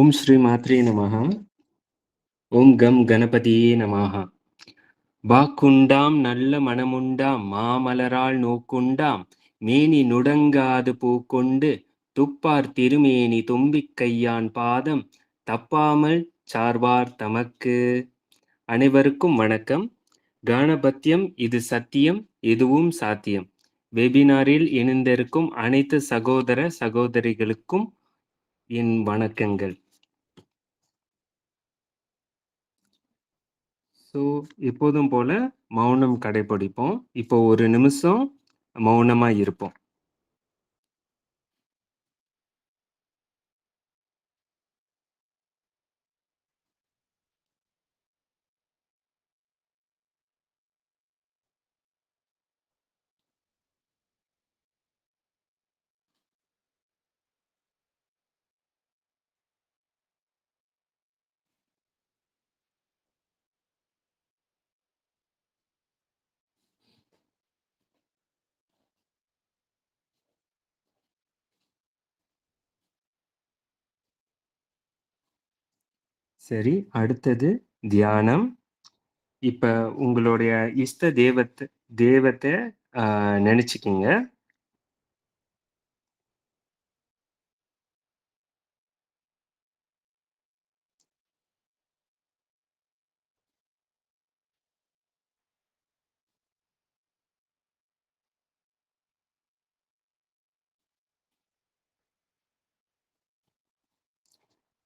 ஓம் ஸ்ரீ மாத்ரே நமஹ. ஓம் கம் கணபதியே நமஹ. வாக்குண்டாம் நல்ல மனமுண்டாம் மாமலரால் நோக்குண்டாம் மேனி நுடங்காது பூக்கொண்டு துப்பார் திருமேனி தும்பிக் கையான் பாதம் தப்பாமல் சார்வார் தமக்கு. அனைவருக்கும் வணக்கம். கணபத்யம் இது சத்தியம், எதுவும் சாத்தியம். வெபினாரில் இணைந்திருக்கும் அனைத்து சகோதர சகோதரிகளுக்கும் என் வணக்கங்கள். ஸோ, எப்போதும் போல மௌனம் கடைப்பிடிப்போம். இப்போ ஒரு நிமிஷம் மௌனமா இருப்போம். சரி, அடுத்தது தியானம். இப்ப உங்களுடைய இஷ்ட தெய்வத்த நெனச்சுக்கங்க.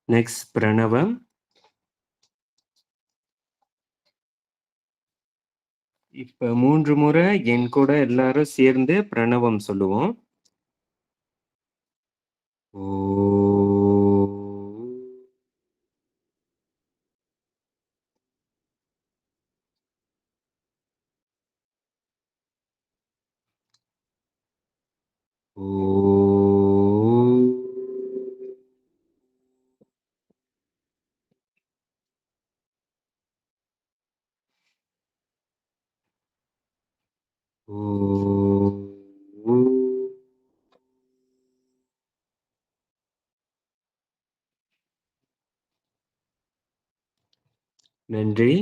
நெக்ஸ்ட் பிரணவம். இப்ப 3 முறை என் கூட எல்லாரும் சேர்ந்து பிரணவம் சொல்லுவோம். ஓம். ஓம். ஓம். நன்றி.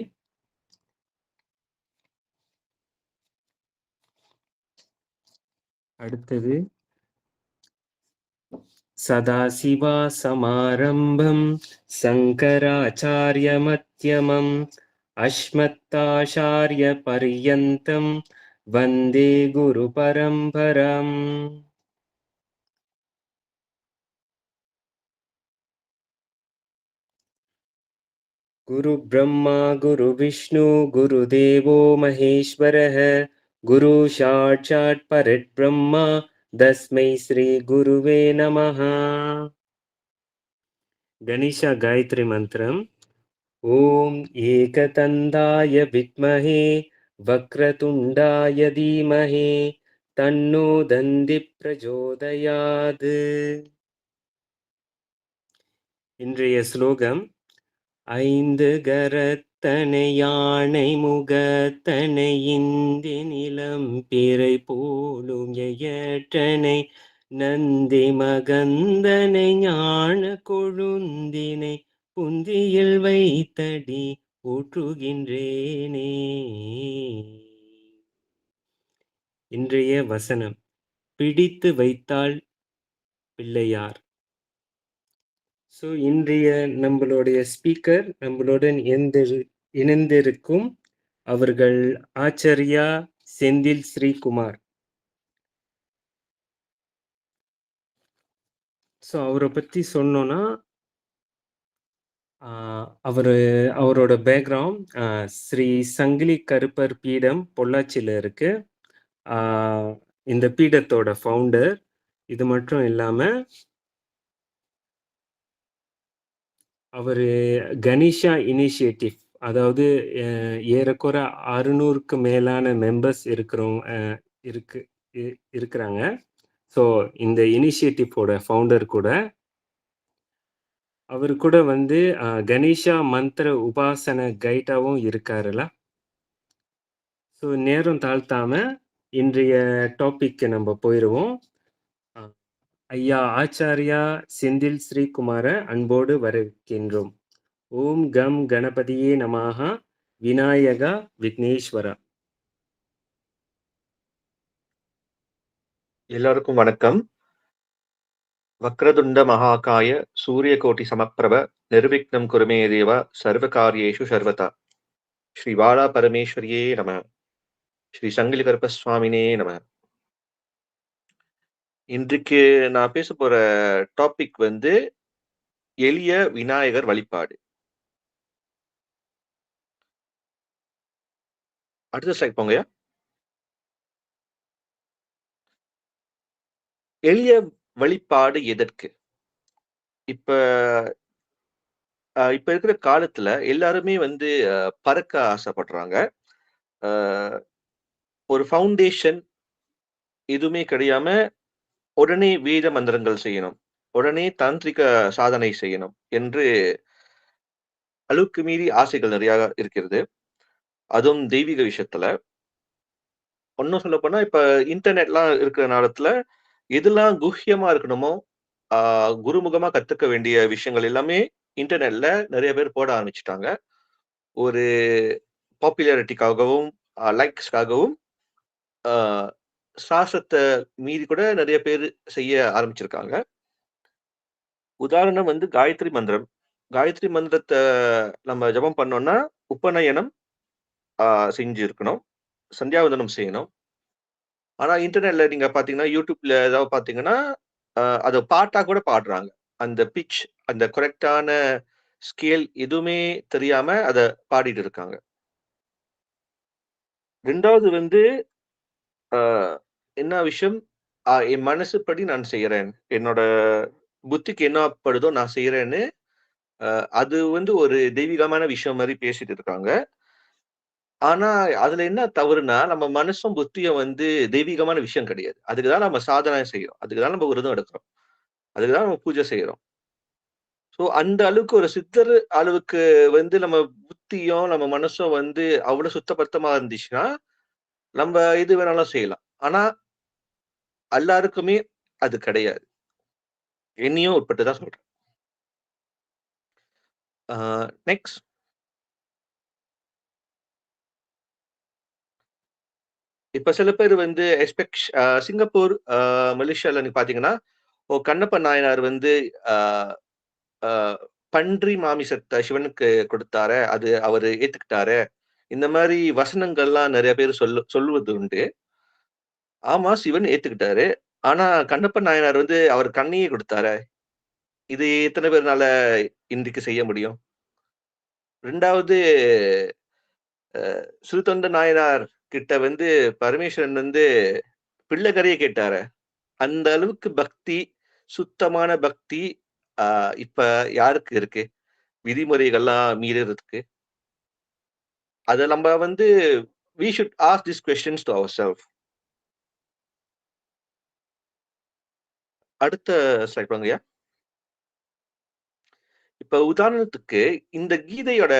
அடுத்தது சதாசிவசமாரம்பம் சங்கராச்சார்யமத்யமம் அஸ்மத்தாச்சார்யபர்யந்தம் வந்தே குருபரம்பரம். குருப்ரம்மா குருவிஷ்ணு குருதேவோ மகேஸ்வரः குரு சாட்சாத் பரத்பிரம்மா தஸ்மை ஸ்ரீ குருவே நமः. கணேஷா காயத்ரி மந்திரம். ஓம் ஏகதந்தாய வித்மஹே வக்ரதுண்டாய தீமஹி தன்னோ தந்தி பிரச்சோதயாத். இன்றைய ஸ்லோகம். ஐந்து கரத்தனை யானை முகத்தனை இந்தி நிலம் பிறை போலும் எயற்றனை நந்தி மகந்தனை ஞான கொழுந்தினை புந்தியில் வைத்தடி ஊற்றுகின்றேனே. இன்றைய வசனம். பிடித்து வைத்தால் பிள்ளையார். ஸோ இன்றைய நம்மளுடைய ஸ்பீக்கர் நம்மளுடன் இணைந்திருக்கும் அவர்கள் ஆச்சாரியா செந்தில் ஸ்ரீகுமார். ஸோ அவரை பற்றி சொன்னோன்னா அவரோட பேக்ரவுண்ட் ஸ்ரீ சங்கிலி கருப்பர் பீடம் பொள்ளாச்சியில் இருக்கு. இந்த பீடத்தோட ஃபவுண்டர். இது மட்டும் இல்லாமல் அவர் கணேஷா இனிஷியேட்டிவ், அதாவது ஏறக்குற 600க்கு மேலான மெம்பர்ஸ் இருக்கிறாங்க. ஸோ இந்த இனிஷியேட்டிவோட ஃபவுண்டர் கூட. அவர் கூட வந்து கணேஷா மந்திர உபாசன கைடாவும் இருக்காருல்ல. ஸோ நேரம் தாழ்த்தாம இன்றைய டாபிக்கு நம்ம போயிடுவோம். ஐயா ஆச்சாரியா செந்தில் ஸ்ரீகுமார அன்போடு வரவேற்கின்றோம். ஓம் கம் கணபதியே நமஹ. விநாயகா விக்னேஸ்வரா. எல்லாருக்கும் வணக்கம். வக்ரதுண்ட மகாகாய சூரியகோட்டி சமப்பிரப நிர்விக்னம் குருமே தேவ சர்வகாரியேஷு சர்வதா. ஸ்ரீ பாலா பரமேஸ்வரியே நம. ஸ்ரீ சங்கிலி கருப்ப சுவாமினே நம. இன்றைக்கு நான் பேச போற டாபிக் வந்து எளிய விநாயகர் வழிபாடு. அடுத்த ஸ்லைட் போங்கயா. எளிய வழிபாடு எதற்கு? இப்ப இருக்கிற காலத்துல எல்லாருமே வந்து பறக்க ஆசைப்படுறாங்க. ஒரு ஃபவுண்டேஷன் எதுவுமே கிடையாம உடனே வேத மந்திரங்கள் செய்யணும், உடனே தாந்திரிக சாதனை செய்யணும் என்று அளவுக்கு மீறி ஆசைகள் நிறைய இருக்கிறது. அதுவும் தெய்வீக விஷயத்துல. ஒன்னும் சொல்ல போனா இப்ப இன்டர்நெட்லாம் இருக்கிற நேரத்துல எதெல்லாம் குஹ்யமா இருக்கணுமோ, குருமுகமா கத்துக்க வேண்டிய விஷயங்கள் எல்லாமே இன்டர்நெட்ல நிறைய பேர் போட ஆரம்பிச்சுட்டாங்க. ஒரு பாப்புலாரிட்டிக்காகவும் லைக்ஸ்க்காகவும் சாஸ்திரத்தை மீறி கூட நிறைய பேர் செய்ய ஆரம்பிச்சிருக்காங்க. உதாரணம் வந்து காயத்ரி மந்திரம். காயத்ரி மந்திரத்தை நம்ம ஜபம் பண்ணோம்னா உபநயனம் செஞ்சு இருக்கணும், சந்தியாவந்தனம் செய்யணும். ஆனா இன்டர்நெட்ல நீங்க பாத்தீங்கன்னா, யூடியூப்ல ஏதாவது பாத்தீங்கன்னா அதை பாட்டா கூட பாடுறாங்க. அந்த பிட்ச், அந்த கரெக்டான ஸ்கேல் எதுவுமே தெரியாம அதை பாடிட்டு இருக்காங்க. ரெண்டாவது வந்து என்ன விஷயம், என் மனசுப்படி நான் செய்யறேன், என்னோட புத்திக்கு என்ன படுதோ நான் செய்யறேன்னு அது வந்து ஒரு தெய்வீகமான விஷயம் மாதிரி பேசிட்டு இருக்காங்க. ஆனா அதுல என்ன தவறுனா, நம்ம மனசும் புத்தியும் வந்து தெய்வீகமான விஷயம் கிடையாது. அதுக்குதான் நம்ம சாதனை செய்யறோம், அதுக்குதான் நம்ம விரதம் எடுக்கிறோம், அதுக்குதான் நம்ம பூஜை செய்யறோம். சோ அந்த அளவுக்கு ஒரு சித்தர் அளவுக்கு வந்து நம்ம புத்தியும் நம்ம மனசும் வந்து அவ்வளவு சுத்தபத்தமா இருந்துச்சுன்னா நம்ம எது வேணாலும் செய்யலாம். ஆனா எல்லாருக்குமே அது கிடையாது. என்னையும் உட்பட்டுதான் சொல்றேன். நெக்ஸ்ட். இப்ப சில பேர் வந்து சிங்கப்பூர், மலேசியால நீங்க பாத்தீங்கன்னா, கண்ணப்ப நாயனார் வந்து பன்றி மாமிசத்தை சிவனுக்கு கொடுத்தாரு, அது அவரு ஏத்துக்கிட்டாரு. இந்த மாதிரி வசனங்கள்லாம் நிறைய பேர் சொல்லுவது உண்டு. ஆமா, சிவன் ஏத்துக்கிட்டாரு. ஆனா கண்ணப்ப நாயனார் வந்து அவர் கண்ணையே கொடுத்தாரு. இது எத்தனை பேர்னால இன்றைக்கு செய்ய முடியும்? 2வது சிறுத்தொண்ட நாயனார் கிட்ட வந்து பரமேஸ்வரன் வந்து பிள்ளைகரையே கேட்டாரு. அந்த அளவுக்கு பக்தி, சுத்தமான பக்தி இப்ப யாருக்கு இருக்கு? விதிமுறைகள்லாம் மீறறதுக்கு. அத நம்ம வந்து we should ask these questions to ourselves. அடுத்த ஸ்லைட் வாங்கய்யா. இப்ப உதாரணத்துக்கு இந்த கீதையோட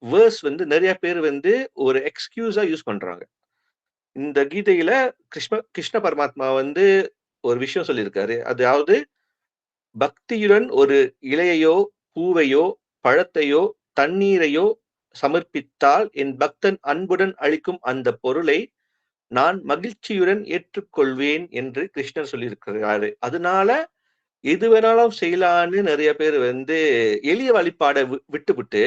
வேர்ஸ் வந்து நிறைய பேர் வந்து ஒரு எக்ஸ்கியூஸா யூஸ் பண்றாங்க. இந்த கீதையில கிருஷ்ண பரமாத்மா வந்து ஒரு விஷயம் சொல்லியிருக்காரு. அதாவது பக்தியுடன் ஒரு இலையையோ, பூவையோ, பழத்தையோ, தண்ணீரையோ சமர்ப்பித்தால் என் பக்தன் அன்புடன் அளிக்கும் அந்த பொருளை நான் மகிழ்ச்சியுடன் ஏற்றுக்கொள்வேன் என்று கிருஷ்ணர் சொல்லியிருக்கிறாரு. அதனால எது வேணாலும் செய்யலான்னு நிறைய பேர் வந்து எளிய வழிபாடை விட்டுவிட்டு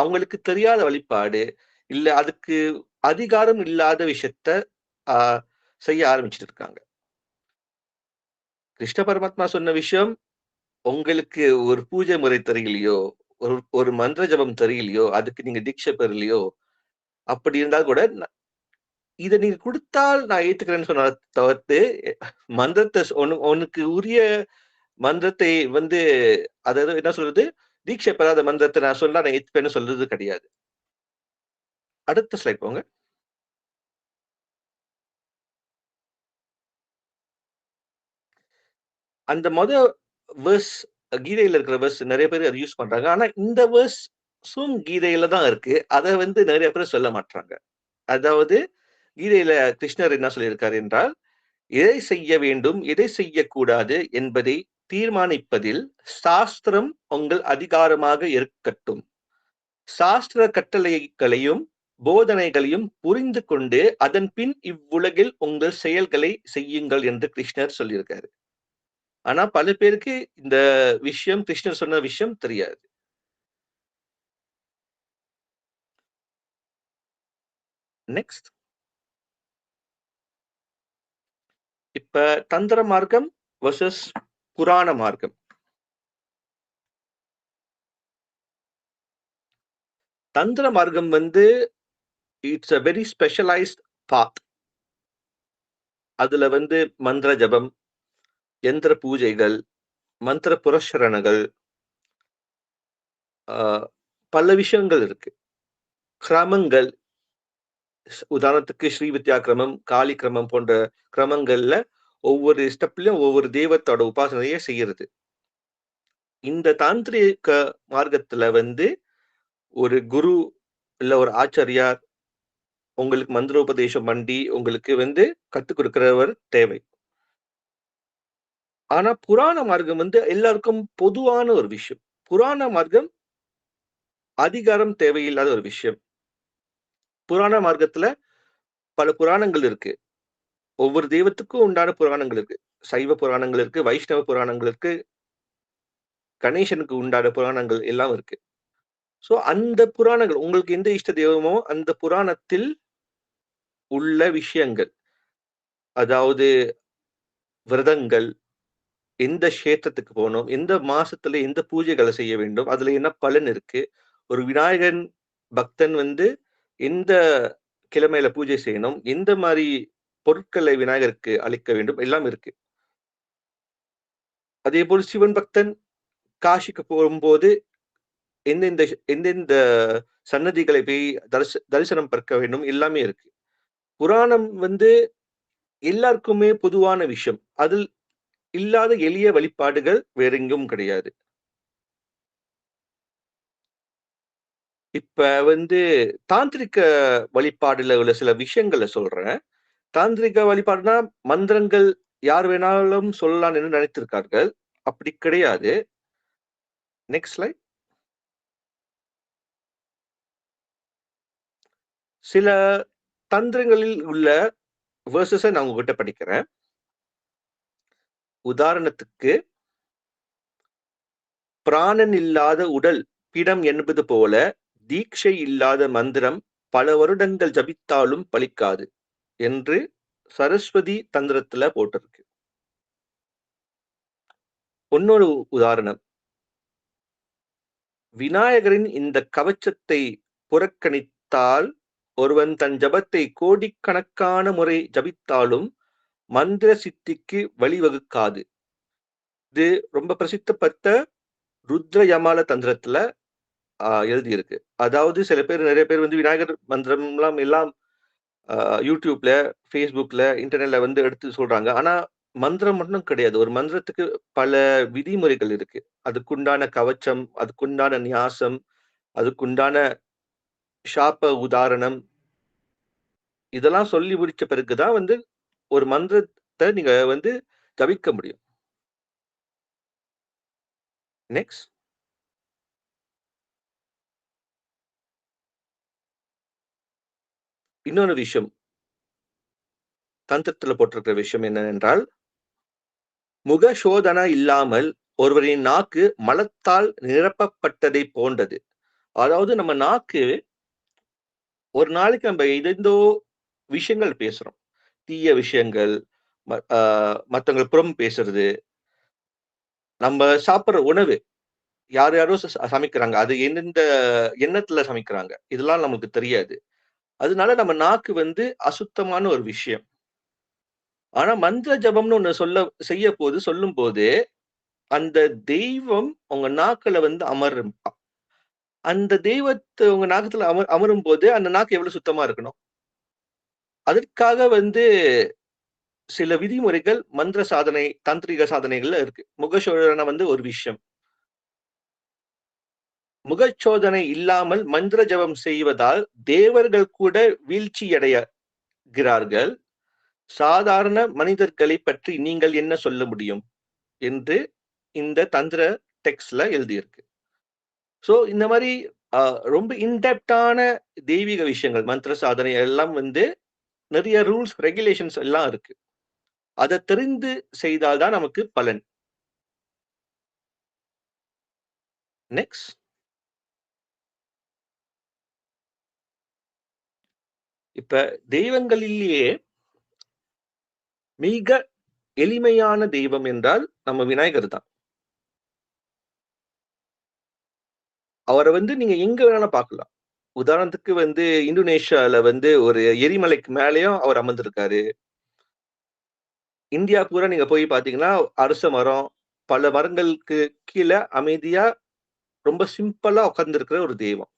அவங்களுக்கு தெரியாத வழிபாடு, இல்ல அதுக்கு அதிகாரம் இல்லாத விஷயத்த செய்ய ஆரம்பிச்சிட்டு இருக்காங்க. கிருஷ்ண பரமாத்மா சொன்ன விஷயம், உங்களுக்கு ஒரு பூஜை முறை தெரியலையோ, ஒரு மந்திர ஜபம் தெரியலையோ, அதுக்கு நீங்க தீட்சை பெறலையோ, அப்படி இருந்தால் கூட இத நீங்க குடுத்தால் நான் ஏத்துக்கிறேன்னு சொன்ன தவிர்த்து, மந்திரத்தை உனக்கு உரிய மந்திரத்தை வந்து அதாவது என்ன சொல்றது, தீட்சை பெறாத மந்திரத்தை நான் சொன்னா நான் ஏத்துப்பேன்னு சொல்றது கிடையாது. அடுத்த ஸ்லைட் போங்க. அந்த வேர்ஸ் கீதையில இருக்கிற வேர்ஸ் நிறைய பேர் அதை யூஸ் பண்றாங்க. ஆனா இந்த வேர்ஸும் கீதையில தான் இருக்கு. அத வந்து நிறைய பேர் சொல்ல மாட்றாங்க. அதாவது கீதையில கிருஷ்ணர் என்ன சொல்லியிருக்காரு என்றால், எதை செய்ய வேண்டும், எதை செய்யக்கூடாது என்பதை தீர்மானிப்பதில் சாஸ்திரம் உங்கள் அதிகாரமாக இருக்கட்டும். சாஸ்திர கட்டளைகளையும் போதனைகளையும் புரிந்து கொண்டு அதன் பின் இவ்வுலகில் உங்கள் செயல்களை செய்யுங்கள் என்று கிருஷ்ணர் சொல்லியிருக்காரு. ஆனா பல பேருக்கு இந்த விஷயம், கிருஷ்ணர் சொன்ன விஷயம் தெரியாது. நெக்ஸ்ட், இப்ப தந்திர மார்க்கம் வர்சஸ் புராண மார்க்கம். தந்திர மார்க்கம் வந்து இட்ஸ் அ வெரி ஸ்பெஷலைஸ்ட் பாத். அதுல வந்து மந்திர ஜபம், யந்திர பூஜைகள், மந்திர புரஸ்சரணங்கள், பல விஷயங்கள் இருக்கு. கிரமங்கள், உதாரணத்துக்கு ஸ்ரீ வித்யா கிரமம், காளி கிரமம் போன்ற கிரமங்கள்ல ஒவ்வொரு ஸ்டெப்லயும் ஒவ்வொரு தெய்வத்தோட உபாசனையை செய்யறது. இந்த தாந்திரிக மார்க்கத்துல வந்து ஒரு குரு இல்ல ஒரு ஆச்சாரியார் உங்களுக்கு மந்திரோபதேசம் பண்ணி உங்களுக்கு வந்து கத்துக் கொடுக்கிறவர் தேவை. ஆனா புராண மார்க்கம் வந்து எல்லாருக்கும் பொதுவான ஒரு விஷயம். புராண மார்க்கம் அதிகாரம் தேவையில்லாத ஒரு விஷயம். புராண மார்க்கத்துல பல புராணங்கள் இருக்கு. ஒவ்வொரு தெய்வத்துக்கும் உண்டான புராணங்கள் இருக்கு. சைவ புராணங்கள் இருக்கு, வைஷ்ணவ புராணங்கள் இருக்கு, கணேசனுக்கு உண்டான புராணங்கள் எல்லாம் இருக்கு. சோ அந்த புராணங்கள் உங்களுக்கு எந்த இஷ்ட தெய்வமோ அந்த புராணத்தில் உள்ள விஷயங்கள், அதாவது விரதங்கள், எந்த கஷேத்திரத்துக்கு போகணும், எந்த மாசத்துல எந்த பூஜைகளை செய்ய வேண்டும், அதுல என்ன பலன் இருக்கு, ஒரு விநாயகன் பக்தன் வந்து எந்த கிழமையில பூஜை செய்யணும், எந்த மாதிரி பொருட்களை விநாயகருக்கு அளிக்க வேண்டும், எல்லாம் இருக்கு. அதே போல் சிவன் பக்தன் காசிக்கு போகும்போது எந்தெந்த எந்தெந்த சன்னதிகளை போய் தரிசனம் பார்க்க வேண்டும், எல்லாமே இருக்கு. புராணம் வந்து எல்லாருக்குமே பொதுவான விஷயம். அதில் இல்லாத எளிய வழிபாடுகள் வேற எங்கும் கிடையாது. இப்ப வந்து தாந்திரிக வழிபாடுல உள்ள சில விஷயங்களை சொல்றேன். தாந்திரிக வழிபாடுனா மந்திரங்கள் யார் வேணாலும் சொல்லலாம் என்று நினைத்திருக்கார்கள். அப்படி கிடையாது. Next slide. சில தந்திரங்களில் உள்ள வேர்சஸை நான் உங்ககிட்ட படிக்கிறேன். உதாரணத்துக்கு, பிராணன் இல்லாத உடல் பிடம் என்பது போல தீட்சை இல்லாத மந்திரம் பல வருடங்கள் ஜபித்தாலும் பலிக்காது என்று சரஸ்வதி தந்திரத்துல போட்டிருக்கு. இன்னொரு உதாரணம், விநாயகரின் இந்த கவச்சத்தை புறக்கணித்தால் ஒருவன் தன் ஜபத்தை கோடிக்கணக்கான முறை ஜபித்தாலும் மந்திர சித்திக்கு வழிவகுக்காது. இது ரொம்ப பிரசித்தப்பட்ட ருத்ர யமால தந்திரத்துல எழுதியிருக்கு. அதாவது சில பேர், நிறைய பேர் வந்து விநாயகர் மந்திரம் எல்லாம் யூடியூப்ல, ஃபேஸ்புக்ல, இன்டர்நெட்ல வந்து எடுத்து சொல்றாங்க. ஆனா மந்திரம் மட்டும் கிடையாது. ஒரு மந்திரத்துக்கு பல விதிமுறைகள் இருக்கு. அதுக்குண்டான கவச்சம், அதுக்குண்டான நியாசம், அதுக்குண்டான ஷாப்ப உதாரணம், இதெல்லாம் சொல்லி முடிச்ச பிறகுதான் வந்து ஒரு மந்திரத்தை நீங்க வந்து ஜபிக்க முடியும். நெக்ஸ்ட், இன்னொரு விஷயம் தந்திரத்துல போட்டிருக்கிற விஷயம் என்னவென்றால், முக சோதனை இல்லாமல் ஒருவரின் நாக்கு மலத்தால் நிரப்பப்பட்டதை போன்றது. அதாவது நம்ம நாக்கு ஒரு நாளைக்கு நம்ம எதோ விஷயங்கள் பேசுறோம். தீய விஷயங்கள், மத்தவங்க புறம் பேசுறது, நம்ம சாப்பிடுற உணவு, யார் யாரோ சமைக்கிறாங்க, அது எந்தெந்த எண்ணத்துல சமைக்கிறாங்க, இதெல்லாம் நமக்கு தெரியாது. அதனால நம்ம நாக்கு வந்து அசுத்தமான ஒரு விஷயம். ஆனா மந்திர ஜபம்னு ஒண்ணு சொல்லும் போது அந்த தெய்வம் உங்க நாக்குல வந்து அமரும். அந்த தெய்வத்தை உங்க நாக்கத்துல அமரும் போது அந்த நாக்கு எவ்வளவு சுத்தமா இருக்கணும். அதற்காக வந்து சில விதிமுறைகள் மந்திர சாதனை, தாந்திரிக சாதனைகள்ல இருக்கு. முகசோதனை வந்து ஒரு விஷயம். முகச்சோதனை இல்லாமல் மந்திர ஜபம் செய்வதால் தேவர்கள் கூட வீழ்ச்சி அடைகிறார்கள். சாதாரண மனிதர்களை பற்றி நீங்கள் என்ன சொல்ல முடியும் என்று இந்த தந்திர டெக்ஸ்ட்ல எழுதியிருக்கு. ஸோ இந்த மாதிரி ரொம்ப இன்டெப்டான தெய்வீக விஷயங்கள், மந்திர சாதனை எல்லாம் வந்து நிறைய ரூல்ஸ், ரெகுலேஷன்ஸ் எல்லாம் இருக்கு. அதை தெரிந்து செய்தால்தான் நமக்கு பலன். நெக்ஸ்ட், இப்ப தெய்வங்களிலேயே மிக எளிமையான தெய்வம் என்றால் நம்ம விநாயகர் தான். அவரை வந்து நீங்க எங்க வேணாலும் பார்க்கலாம். உதாரணத்துக்கு வந்து இந்தோனேஷியால வந்து ஒரு எரிமலைக்கு மேலேயும் அவர் அமர்ந்திருக்காரு. இந்தியா பூரா நீங்க போய் பார்த்தீங்கன்னா, அரச மரம், பல மரங்களுக்கு கீழ அமைதியா ரொம்ப சிம்பிளா உட்கார்ந்திருக்கிற ஒரு தெய்வம்.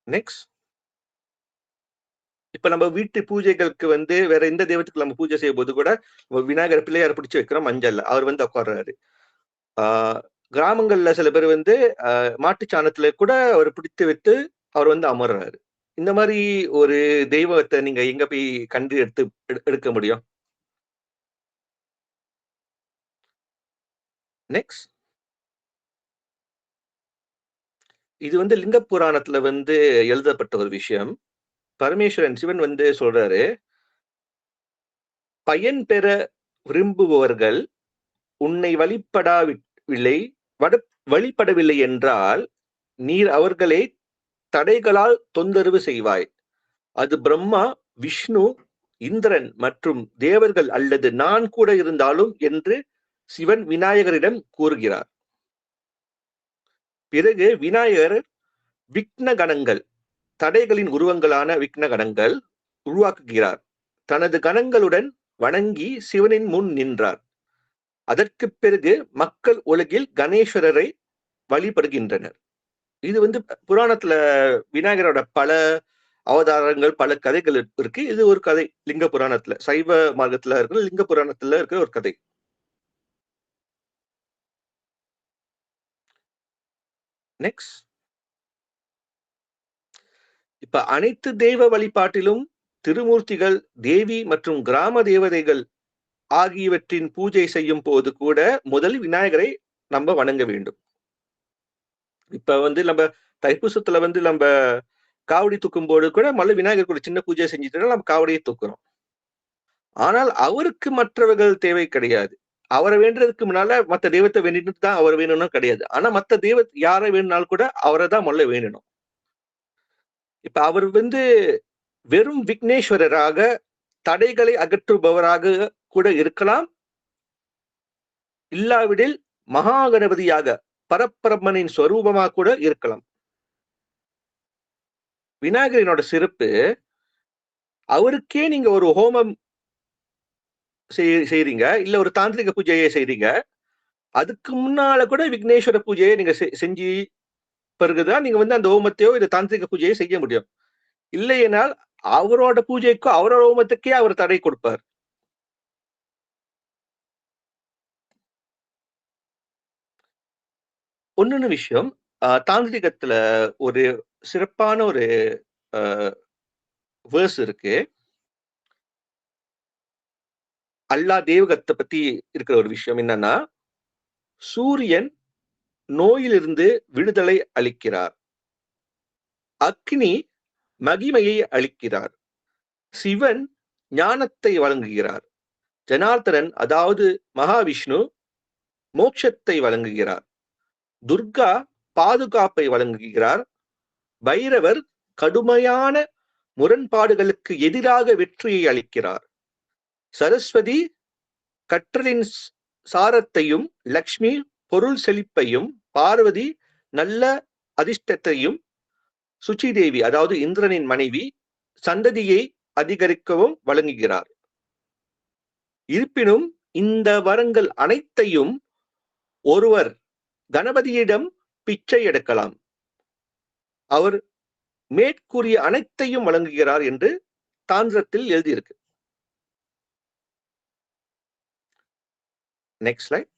நெக்ஸ்ட், இப்ப நம்ம வீட்டு பூஜைகளுக்கு வந்து வேற எந்த தெய்வத்துக்கு நம்ம பூஜை செய்யும்போது கூட விநாயகர் பிள்ளையார பிடிச்சு வைக்கிறோம் மஞ்சள்ல. அவர் வந்து உட்கார்றாரு. ஆ கிராமங்கள்ல சில பேர் வந்து மாட்டுச் சாணத்துல கூட அவர் பிடித்து வைத்து அவர் வந்து அமர்றாரு. இந்த மாரி ஒரு தெய்வத்த நீங்க எங்க போய் கண்டு எடுக்க முடியும்? நெக்ஸ்ட், இது வந்து லிங்க புராணத்துல வந்து எழுதப்பட்ட ஒரு விஷயம். பரமேஸ்வரன் சிவன் வந்து சொல்றாரு, பயன் பெற விரும்புபவர்கள் உன்னை வழிபடாவில்லை வழிபடவில்லை என்றால், நீர் அவர்களை தடைகளால் தொந்தரவு செய்வாய். அது பிரம்மா, விஷ்ணு, இந்திரன் மற்றும் தேவர்கள் அல்லது நான் கூட இருந்தாலும் என்று சிவன் விநாயகரிடம் கூறுகிறார். பிறகு விநாயகர் விக்ன கணங்கள், தடைகளின் உருவங்களான விக்ன கணங்கள் உருவாக்குகிறார். தனது கணங்களுடன் வணங்கி சிவனின் முன் நின்றார். அதற்கு பிறகு மக்கள் உலகில் கணேஸ்வரரை வழிபடுகின்றனர். இது வந்து புராணத்துல விநாயகரோட பல அவதாரங்கள், பல கதைகள் இருக்கு. இது ஒரு கதை லிங்க புராணத்துல, சைவ மார்க்கத்துல இருக்கிற லிங்க புராணத்துல இருக்கிற ஒரு கதை. நெக்ஸ்ட், இப்ப அனைத்து தெய்வ வழிபாட்டிலும் திருமூர்த்திகள், தேவி மற்றும் கிராம தேவதைகள் ஆகியவற்றின் பூஜை செய்யும் போது கூட முதலில் விநாயகரை நம்ம வணங்க வேண்டும். இப்ப வந்து நம்ம தைப்பூசத்துல வந்து நம்ம காவடி தூக்கும் போது கூட முதல்ல விநாயகருக்கு ஒரு சின்ன பூஜை செஞ்சுட்டு நம்ம காவடியை தூக்குறோம். ஆனால் அவருக்கு மற்றவர்கள் தேவை கிடையாது. அவரை வேண்டுறதுக்கு முன்னால மத்த தெய்வத்தை வேண்டிட்டு தான் அவர் வேணும்னு கிடையாது. ஆனா மத்த தெய்வ யாரை வேணும்னாலும் கூட அவரை தான் முதல்ல வேண்டணும். இப்ப அவர் வந்து வெறும் விக்னேஸ்வரராக, தடைகளை அகற்றுபவராக கூட இருக்கலாம். இல்லாவிடில் மகா கணபதியாக, பரபிரம்மனின் ஸ்வரூபமா கூட இருக்கலாம். விநாயகரினோட சிறப்பு, அவருக்கே நீங்க ஒரு ஹோமம் செய்றீங்க, இல்ல ஒரு தாந்திரிக பூஜையை செய்றீங்க. அதுக்கு முன்னால கூட விக்னேஸ்வர பூஜையை நீங்க செஞ்சு பிறகுதான் நீங்க வந்து அந்த ஹோமத்தையோ, இல்ல தாந்திரிக பூஜையோ செய்ய முடியும். இல்லையென்றால் அவரோட பூஜைக்கோ, அவரோட ஹோமத்துக்கே அவர் தடை கொடுப்பார். இன்னொன்னு விஷயம், தாந்திரிகத்துல ஒரு சிறப்பான ஒரு அ வேர்ஸ் இருக்கு. அல்லாஹ் தேவகத்த பத்தி இருக்கிற ஒரு விஷயம் என்னன்னா, சூரியன் நோயிலிருந்து விடுதலை அளிக்கிறார். அக்னி மகிமையை அளிக்கிறார். சிவன் ஞானத்தை வழங்குகிறார். ஜனார்த்தனன் அதாவது மகாவிஷ்ணு மோட்சத்தை வழங்குகிறார். துர்கா பாதுகாப்பை வழங்குகிறார். பைரவர் கடுமையான முரண்பாடுகளுக்கு எதிராக வெற்றியை அளிக்கிறார். சரஸ்வதி கற்றலின் சாரத்தையும், லக்ஷ்மி பொருள் செழிப்பையும், பார்வதி நல்ல அதிர்ஷ்டத்தையும், சுச்சி தேவி அதாவது இந்திரனின் மனைவி சந்ததியை அதிகரிக்கவும் வழங்குகிறார். இருப்பினும் இந்த வரங்கள் அனைத்தையும் ஒருவர் கணபதியிடம் பிச்சை எடுக்கலாம். அவர் மேற்கூறிய அனைத்தையும் வழங்குகிறார் என்று தாந்திரத்தில் எழுதியிருக்கு. Next slide.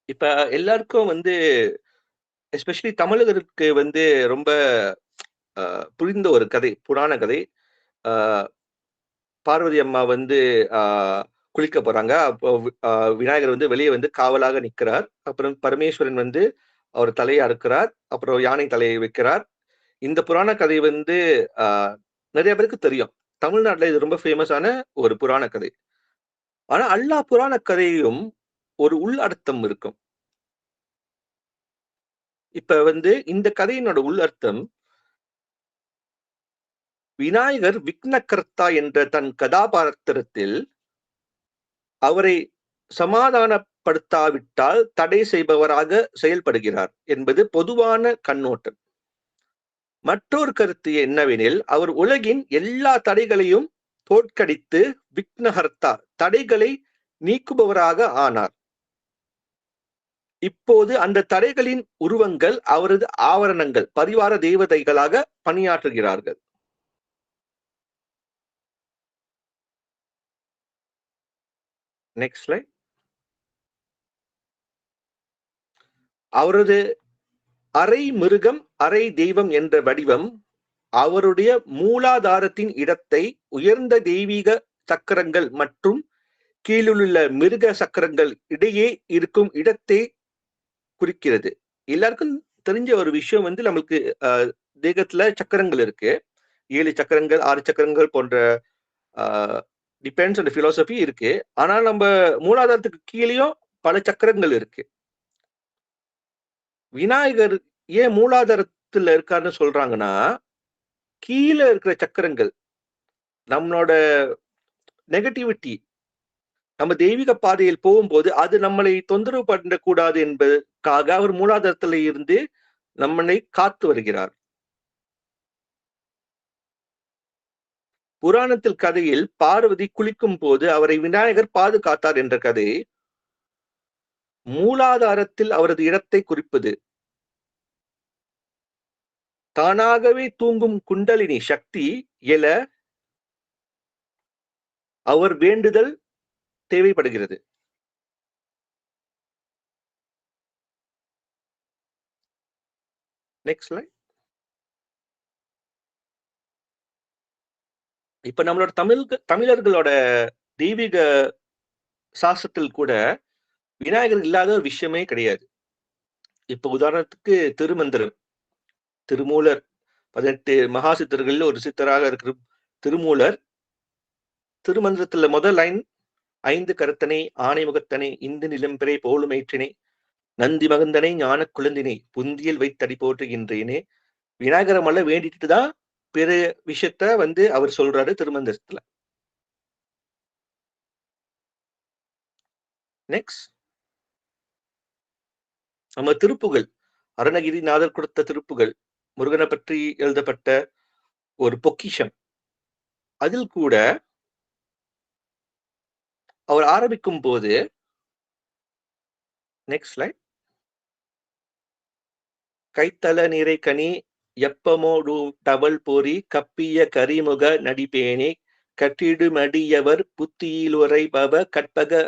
இப்ப எல்லாருக்கும் வந்து எஸ்பெஷலி தமிழர்களுக்கு வந்து ரொம்ப புரிந்த ஒரு கதை, புராண கதை. அ பார்வதி அம்மா வந்து அ குளிக்க போறாங்க. அப்போ விநாயகர் வந்து வெளிய வந்து காவலாக நிக்கிறார். அப்புறம் பரமேஸ்வரன் வந்து அவர் தலைய அறுக்கிறார். அப்புறம் யானை தலையை வைக்கிறார். இந்த புராண கதை வந்து அ நெறைய பேருக்கு தெரியும். தமிழ்நாட்டுல இது ரொம்ப ஃபேமஸான ஒரு புராண கதை. ஆனா எல்லா புராண கதையும் ஒரு உள் அர்த்தம் இருக்கும். இப்ப வந்து இந்த கதையினோட உள் அர்த்தம், விநாயகர் விக்னகர்த்தா என்ற தன் கதாபாத்திரத்தில் அவரை சமாதானப்படுத்தாவிட்டால் தடை செய்பவராக செயல்படுகிறார் என்பது பொதுவான கண்ணோட்டம். மற்றொரு கருத்து என்னவெனில், அவர் உலகின் எல்லா தடைகளையும் தோற்கடித்து விக்னஹர்த்தா தடைகளை நீக்குபவராக ஆனார். இப்போது அந்த தடைகளின் உருவங்கள் அவரது ஆவரணங்கள், பரிவார தேவதைகளாக பணியாற்றுகிறார்கள். Next slide. அவரது அரை மிருகம், அரை தெய்வம் என்ற வடிவம் அவருடைய மூலாதாரத்தின் இடத்தை உயர்ந்த தெய்வீக சக்கரங்கள் மற்றும் கீழுள்ள மிருக சக்கரங்கள் இடையே இருக்கும் இடத்தை குறிக்கிறது. எல்லாருக்கும் தெரிஞ்ச ஒரு விஷயம் வந்து நம்மளுக்கு தேகத்துல சக்கரங்கள் இருக்கு. 7 சக்கரங்கள், 6 சக்கரங்கள் போன்ற டிபெண்ட்ஸ் ஆன் தி பிலாசபி இருக்கு. ஆனா நம்ம மூலாதாரத்துக்கு கீழேயும் பல சக்கரங்கள் இருக்கு. விநாயகர் ஏன் மூலாதாரத்துல இருக்காருன்னு சொல்றாங்கன்னா, கீழ இருக்கிற சக்கரங்கள் நம்மளோட நெகட்டிவிட்டி, நம்ம தெய்வீக பாதையில் போகும்போது அது நம்மளை தொந்தரவு பண்ணக்கூடாது என்பதற்காக அவர் மூலாதாரத்துல இருந்து நம்மளை காத்து வருகிறார். புராணத்தில் கதையில் பார்வதி குளிக்கும் போது அவரை விநாயகர் பாதுகாத்தார் என்ற கதை மூலாதாரத்தில் அவரது இடத்தை குறிப்பது. தானாகவே தூங்கும் குண்டலினி சக்தி எழ அவர் வேண்டுதல் தேவைப்படுகிறது. Next slide. இப்ப நம்மளோட தமிழர்களோட தெய்வீக சாஸ்திரத்தில் கூட விநாயகர் இல்லாத ஒரு விஷயமே கிடையாது. இப்ப உதாரணத்துக்கு திருமந்திரம், திருமூலர், 18 மகா சித்தர்களில் ஒரு சித்தராக இருக்கிற திருமூலர், திருமந்திரத்துல முதல் லைன், 5 கருத்தனை ஆனை முகத்தனை இந்து நிலம்பிறை போலுமேற்றினை நந்தி மகந்தனை ஞான குழந்தினை புந்தியில் வைத்தடி போற்றுகின்றேனே. விநாயகர மல்ல வேண்டிட்டு தான் பிற விஷயத்த வந்து அவர் சொல்றாரு திருமந்திரத்துல. நெக்ஸ்ட், நம்ம திருப்புகள், அருணகிரிநாதர் கொடுத்த திருப்புகள், முருகனை பற்றி எழுதப்பட்ட ஒரு பொக்கிஷம். அதில் கூட அவர் ஆரம்பிக்கும் போது, நெக்ஸ்ட் ஸ்லைட், கைத்தல நீரை கனி எப்பமோடு டவல் போரி கப்பிய கரிமுக நடிப்பேனே கட்டிடுமடியவர் புத்தியிலுரைபவ கற்பக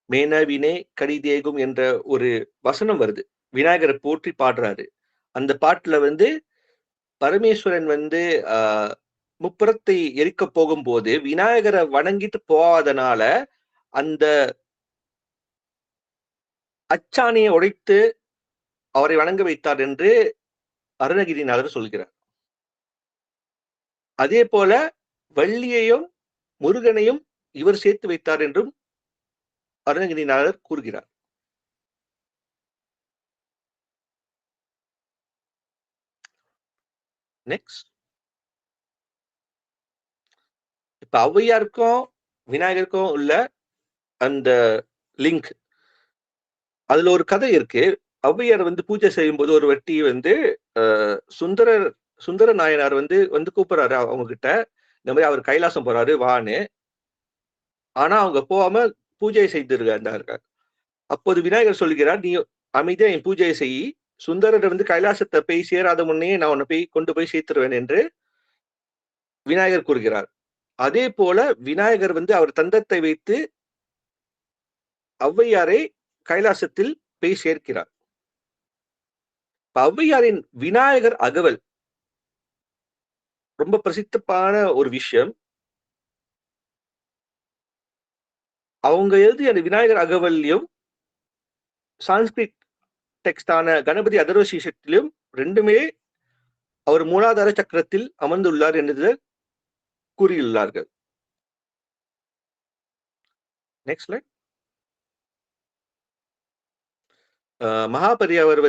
மேனவினே கடிதேகும் என்ற ஒரு வசனம் வருது. விநாயகரை போற்றி பாடுறாரு. அந்த பாட்டுல வந்து பரமேஸ்வரன் வந்து முப்புறத்தை எரிக்க போகும்போது விநாயகரை வணங்கிட்டு போகாதனால அந்த அச்சாணியை உடைத்து அவரை வணங்க வைத்தார் என்று அருணகிரிநாதர் சொல்கிறார். அதே போல வள்ளியையும் முருகனையும் இவர் சேர்த்து வைத்தார் என்றும் அருணகிரிநாதர் கூறுகிறார். நெக்ஸ்ட், இப்ப ஔவையாருக்கும் விநாயகருக்கும் உள்ள அந்த லிங்க், அதுல ஒரு கதை இருக்கு. ஔவையார் வந்து பூஜை செய்யும் போது ஒரு வெட்டி வந்து சுந்தர நாயனார் வந்து கூப்பிடுறாரு அவங்க கிட்ட, இந்த மாதிரி அவர் கைலாசம் போறாரு வான்னு. ஆனா அவங்க போகாம பூஜை செய்திருக்காங்க. அப்போது விநாயகர் சொல்கிறார், நீ அமைதியா என் பூஜையை செய், சுந்தரர் வந்து கைலாசத்தை போய் சேராத முன்னே நான் உன்னை போய் கொண்டு போய் சேர்த்துருவேன் என்று விநாயகர் கூறுகிறார். அதே போல விநாயகர் வந்து அவர் தந்தத்தை வைத்து ஔவையாரை கைலாசத்தில் போய் சேர்க்கிறார். ஔவையாரின் விநாயகர் அகவல் ரொம்ப பிரசித்தமான ஒரு விஷயம். அவங்க எழுதிய அந்த விநாயகர் அகவல்லையும் சான்ஸ்கிரிட் டெக்ஸ்டான கணபதி அதர்வசீஷத்திலும் ரெண்டுமே அவர் மூலாதார சக்கரத்தில் அமர்ந்துள்ளார் என்று கூறியுள்ளார்கள். Next slide. மகாபெரியவர்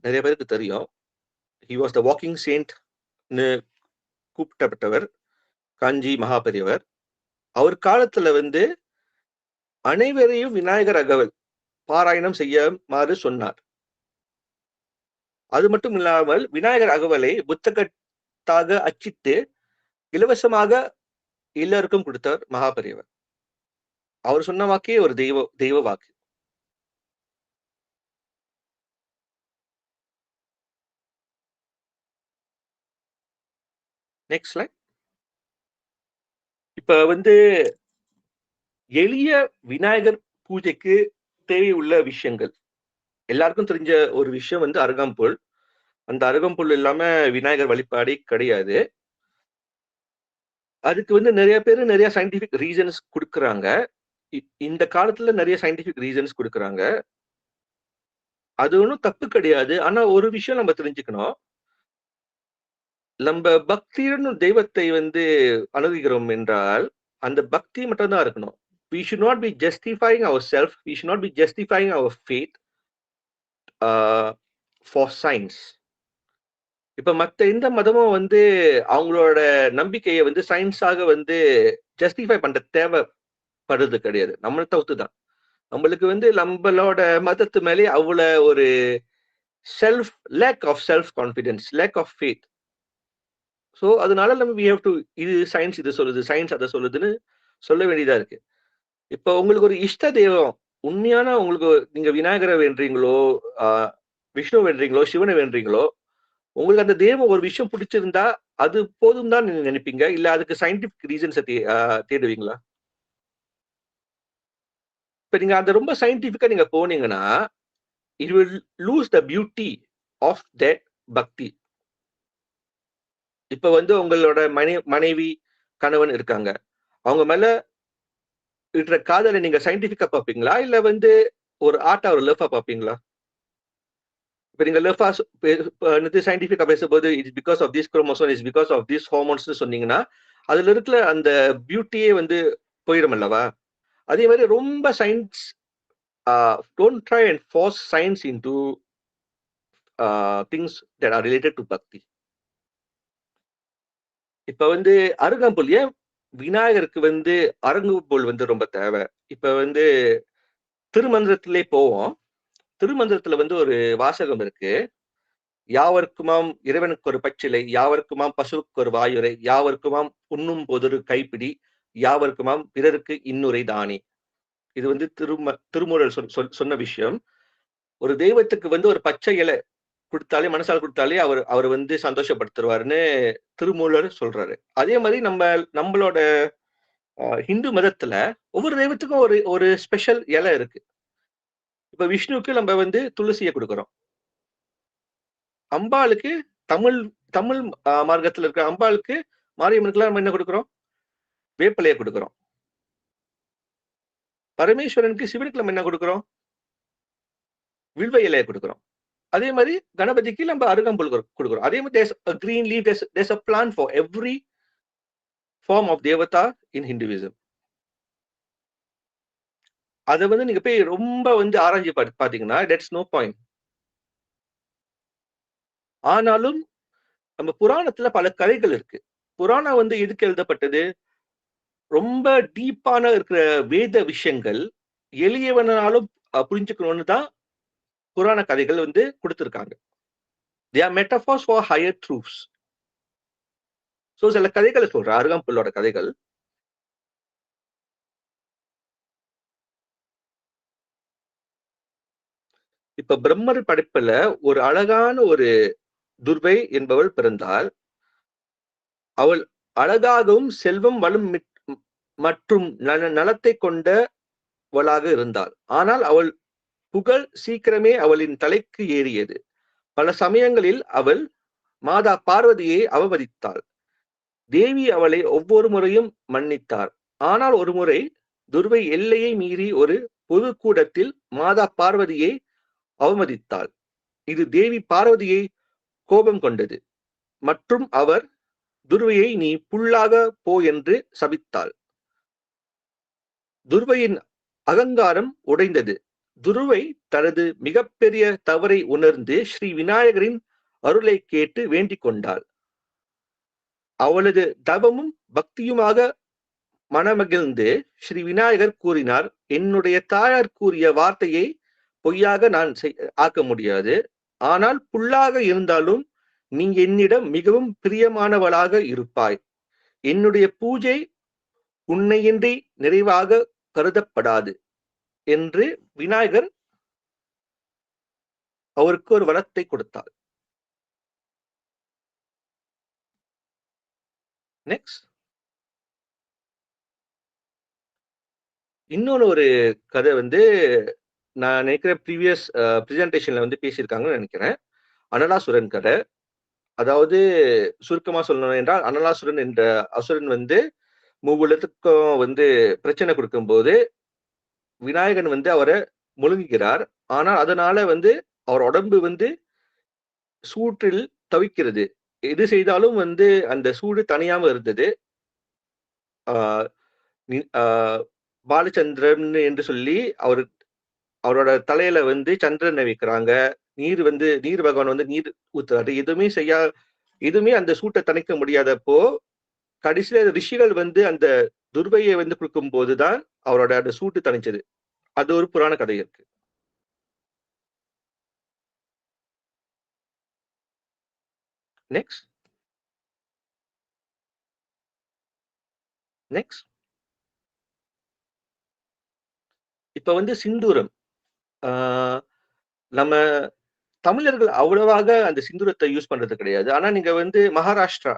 நிறைய பேருக்கு தெரியும். ஹி வாஸ் த வாக்கிங் செயின்ட்னு கூப்பிட்டப்பட்டவர் காஞ்சி மகாபெரியவர். அவர் காலத்துல அனைவரையும் விநாயகர் அகவல் பாராயணம் செய்யுமாறு சொன்னார். அது மட்டும் இல்லாமல் விநாயகர் அகவலை புத்தகத்தாக அச்சிட்டு இலவசமாக எல்லாருக்கும் கொடுத்தார் மகாபெரியவர். அவர் சொன்ன வாக்கே ஒரு தெய்வ வாக்கு. Next slide. இப்ப எளிய விநாயகர் பூஜைக்கு தேவையுள்ள விஷயங்கள் எல்லாருக்கும் தெரிஞ்ச ஒரு விஷயம் அருகம்புல். அந்த அருகம்புல் இல்லாம விநாயகர் வழிபாடே கிடையாது. அதுக்கு நிறைய பேர் நிறைய சயின்டிபிக் ரீசன்ஸ் கொடுக்குறாங்க. இந்த காலத்துல நிறைய சயின்டிபிக் ரீசன்ஸ் கொடுக்குறாங்க. அது ஒன்றும் தப்பு கிடையாது. ஆனா ஒரு விஷயம் நம்ம தெரிஞ்சுக்கணும். நம்ம பக்தின்னு தெய்வத்தை அணுகுகிறோம் என்றால் அந்த பக்தி மட்டும் தான் இருக்கணும். We should not be justifying ourselves. We should not be justifying our faith for science. இப்ப மத்த எந்த மதமும் அவங்களோட நம்பிக்கையை சயின்ஸாக ஜஸ்டிஃபை பண்ற தேவைப்படுறது கிடையாது. நம்ம தவிர்த்துதான் நம்மளுக்கு நம்மளோட மதத்து மேலே அவ்வளவு ஒரு lack of self confidence, lack of faith. So அதனால நம்ம we have to இது சயின்ஸ் இது சொல்லுது, சயின்ஸ் அதை சொல்லுதுன்னு சொல்ல வேண்டியதா இருக்கு. இப்ப உங்களுக்கு ஒரு இஷ்ட தெய்வம் உண்மையான உங்களுக்கு நீங்க விநாயகரை வேண்டீங்களோ, விஷ்ணு வேண்டீங்களோ, சிவனை வேண்டீங்களோ, உங்களுக்கு அந்த தெய்வம் ஒரு விஷயம் பிடிச்சிருந்தா அது போதும் தான் நீங்க நினைப்பீங்க, இல்ல அதுக்கு சயின்டிபிக் ரீசன்ஸை தேடுவீங்களா? இப்ப நீங்க அந்த ரொம்ப சயின்டிபிக்கா நீங்க போனீங்கன்னா it will lose the beauty of that பக்தி. இப்ப உங்களோட மனைவி கணவன் இருக்காங்க, அவங்க மேல இருக்கிற காதலை நீங்க சயின்டிபிக்கா பார்ப்பீங்களா, இல்ல ஒரு ஆர்ட்டா ஒரு லவ்வா பார்ப்பீங்களா? இப்ப நீங்க லவ்வா சயின்டிபிக்கா பேசும்போது it's because of this chromosome, it's because of this hormones சொன்னீங்கன்னா அதுல இருக்கிற அந்த பியூட்டியே போயிடும் அல்லவா? அதே மாதிரி ரொம்ப science don't try and force science into things that are related to bhakti. இப்ப அருகம்புல் ஏன் விநாயகருக்கு அருகம்புல் ரொம்ப தேவை? இப்ப திருமந்திரத்திலே போவோம். திருமந்திரத்துல ஒரு வாசகம் இருக்கு. யாவர்க்குமாம் இறைவனுக்கு ஒரு பச்சிலை, யாவர்க்குமாம் பசுவுக்கு ஒரு வாயுரை, யாவர்க்குமாம் உண்ணும் பொதொரு கைப்பிடி, யாவர்க்குமாம் பிறருக்கு இன்னுரை தானே. இது திருமூலர் சொன்ன விஷயம். ஒரு தெய்வத்துக்கு ஒரு பச்சை இலை கொடுத்தாலே, மனசால் கொடுத்தாலே அவர் சந்தோஷப்படுத்துவாருன்னு திருமூலர் சொல்றாரு. அதே மாதிரி நம்மளோட ஹிந்து மதத்துல ஒவ்வொரு தெய்வத்துக்கும் ஒரு ஸ்பெஷல் இலை இருக்கு. இப்ப விஷ்ணுவுக்கு நம்ம துளசியை கொடுக்கிறோம். அம்பாளுக்கு தமிழ் மார்க்கத்துல இருக்கிற அம்பாளுக்கு, மாரியம்மனுக்குலாம் நம்ம என்ன கொடுக்கிறோம்? வேப்பிலையை கொடுக்கிறோம். பரமேஸ்வரனுக்கு, சிவனுக்கு நம்ம என்ன கொடுக்கிறோம்? வில்வ இலையை கொடுக்கிறோம். அதே மாதிரி கணபதிக்கு நம்ம அருகம்புல் கொடுக்கிறோம். அதே மாதிரி green leaf, there's a plant for every form of devata in Hinduism. அதை நீங்க போய் ரொம்ப ஆராய்ச்சி பாத்தீங்கன்னா that's no point. ஆனாலும் நம்ம புராணத்துல பல கதைகள் இருக்கு. புராணம் எதுக்கு எழுதப்பட்டது? ரொம்ப டீப்பான இருக்கிற வேத விஷயங்கள் எளியவனாலும் புரிஞ்சுக்கணும்னு தான் புராண கதைகள் கொடுத்திருக்காங்க. They are metaphors for higher truths. So சில கதைகளை சொல்ற அருகம்புல்லோட கதைகள். இப்ப பிரம்மர் படைப்புல ஒரு அழகான ஒரு துர்வை என்பவள் பிறந்தாள். அவள் அழகாகவும் செல்வம் வளம் மற்றும் நலத்தை கொண்டவளாக இருந்தாள். ஆனால் அவள் புகழ் சீக்கிரமே அவளின் தலைக்கு ஏறியது. பல சமயங்களில் அவள் மாதா பார்வதியை அவமதித்தாள். தேவி அவளை ஒவ்வொரு முறையும் மன்னித்தார். ஆனால் ஒருமுறை துர்வை எல்லையை மீறி ஒரு பொது கூடத்தில் மாதா பார்வதியை அவமதித்தாள். இது தேவி பார்வதியை கோபம் கொண்டது மற்றும் அவர் துர்வையை நீ புல்லாக போ என்று சபித்தாள். துர்வையின் அகங்காரம் உடைந்தது. துருவை தனது மிகப்பெரிய தவறை உணர்ந்து ஸ்ரீ விநாயகரின் அருளை கேட்டு வேண்டிக் கொண்டாள். அவளது தவமும் பக்தியுமாக மனமகிழ்ந்து ஸ்ரீ விநாயகர் கூறினார், என்னுடைய தாயார் கூறிய வார்த்தையை பொய்யாக நான் ஆக்க முடியாது. ஆனால் புல்லாக இருந்தாலும் நீ என்னிடம் மிகவும் பிரியமானவளாக இருப்பாய். என்னுடைய பூஜை உன்னையின்றி நிறைவாக கருதப்படாது என்று விநாயகர் அவருக்கு ஒரு வரத்தை கொடுத்தார். நெக்ஸ்ட், இன்னொன்னு ஒரு கதை வந்து நான் நினைக்கிறேன் ப்ரீவியஸ் பிரசன்டேஷன்ல வந்து பேசியிருக்காங்கன்னு நினைக்கிறேன். அனலாசுரன் கதை. அதாவது சுருக்கமா சொல்லணும் என்றால், அனலாசுரன் என்ற அசுரன் வந்து மூவுலத்துக்கும் வந்து பிரச்சனை கொடுக்கும்போது விநாயகன் வந்து அவரை முழுங்குகிறார். ஆனால் அதனால வந்து அவர் உடம்பு வந்து சூற்றில் தவிக்கிறது. எது செய்தாலும் வந்து அந்த சூடு தனியாம இருந்தது. பாலச்சந்திரன் என்று சொல்லி அவரோட தலையில வந்து சந்திரனை வைக்கிறாங்க. நீர் பகவான் வந்து நீர் ஊத்துறாரு. எதுவுமே அந்த சூட்டை தணிக்க முடியாதப்போ கடைசியில ரிஷிகள் வந்து அந்த துர்வையை வந்து கொடுக்கும் போதுதான் அவரோட அந்த சூட்டு தணிச்சது. அது ஒரு புராண கதை இருக்கு. நெக்ஸ்ட் இப்ப வந்து சிந்தூரம். நம்ம தமிழர்கள் அவ்வளவாக அந்த சிந்தூரத்தை யூஸ் பண்றது கிடையாது. ஆனா நீங்க வந்து மகாராஷ்டிரா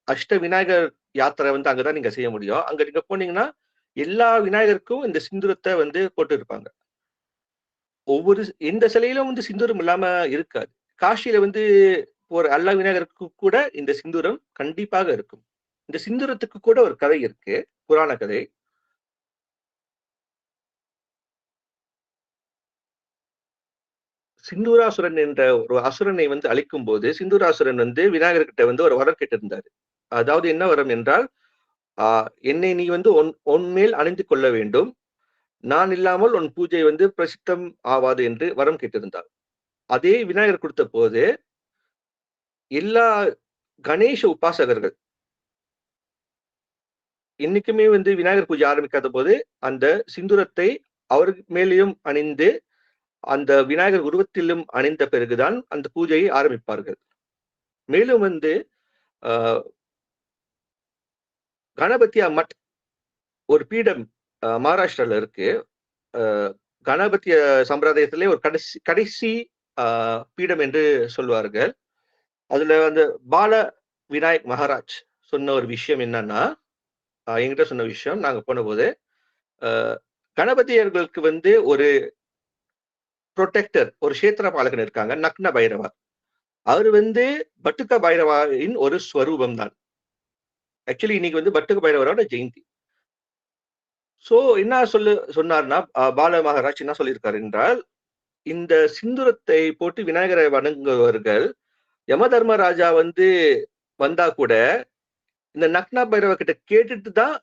அஷ்ட விநாயகர் யாத்திரை வந்து அங்கதான் நீங்க செய்ய முடியும். அங்க நீங்க போனீங்கன்னா எல்லா விநாயகருக்கும் இந்த சிந்தூரத்தை வந்து போட்டு இருப்பாங்க. எந்த சிலையிலும் வந்து சிந்தூரம் இல்லாம இருக்காது. காசியில வந்து ஒரு எல்லா விநாயகருக்கு கூட இந்த சிந்தூரம் கண்டிப்பாக இருக்கும். இந்த சிந்தூரத்துக்கு கூட ஒரு கதை இருக்கு, புராண கதை. சிந்தூராசுரன் என்ற ஒரு அசுரனை வந்து அழிக்கும் போது சிந்தூராசுரன் வந்து விநாயகர்கிட்ட வந்து ஒரு வரம் கேட்டிருந்தாரு. அதாவது என்ன வரம் என்றால், என்னை நீ வந்து உன் மேல் அணிந்து கொள்ள வேண்டும், நான் இல்லாமல் உன் பூஜை வந்து பிரசித்தம் ஆவாது என்று வரம் கேட்டிருந்தார். அதே விநாயகர் கொடுத்த போது எல்லா கணேச உபாசகர்கள் இன்னைக்குமே வந்து விநாயகர் பூஜை ஆரம்பிக்காத போது அந்த சிந்தூரத்தை அவர் மேலேயும் அணிந்து அந்த விநாயகர் உருவத்திலும் அணிந்த பிறகுதான் அந்த பூஜையை ஆரம்பிப்பார்கள். மேலும் வந்து கணபதியா மட் ஒரு பீடம் மகாராஷ்டிரால இருக்கு. கணபதிய சம்பிரதாயத்திலே ஒரு கடைசி பீடம் என்று சொல்வார்கள். அதுல அந்த பால விநாயக் மகாராஜ் சொன்ன ஒரு விஷயம் என்னன்னா, என்கிட்ட சொன்ன விஷயம், நாங்க போன போது கணபதியர்களுக்கு வந்து ஒரு புரொடெக்டர், ஒரு கஷேத்திர பாலகன் இருக்காங்க, நக்ன பைரவா. அவர் வந்து பட்டுக்க பைரவாவின் ஒரு ஸ்வரூபம் தான். ஆக்சுவலி இன்னைக்கு வந்து பட்டுக்க பைரவரோட ஜெயந்தி. சோ என்ன சொன்னார்னா, பால மகாராஜ் என்ன சொல்லியிருக்காரு என்றால், இந்த சிந்துரத்தை போட்டு விநாயகரை வணங்குபவர்கள் யம தர்மராஜா வந்து வந்தா கூட இந்த நக்னா பைரவ கிட்ட கேட்டுட்டு தான்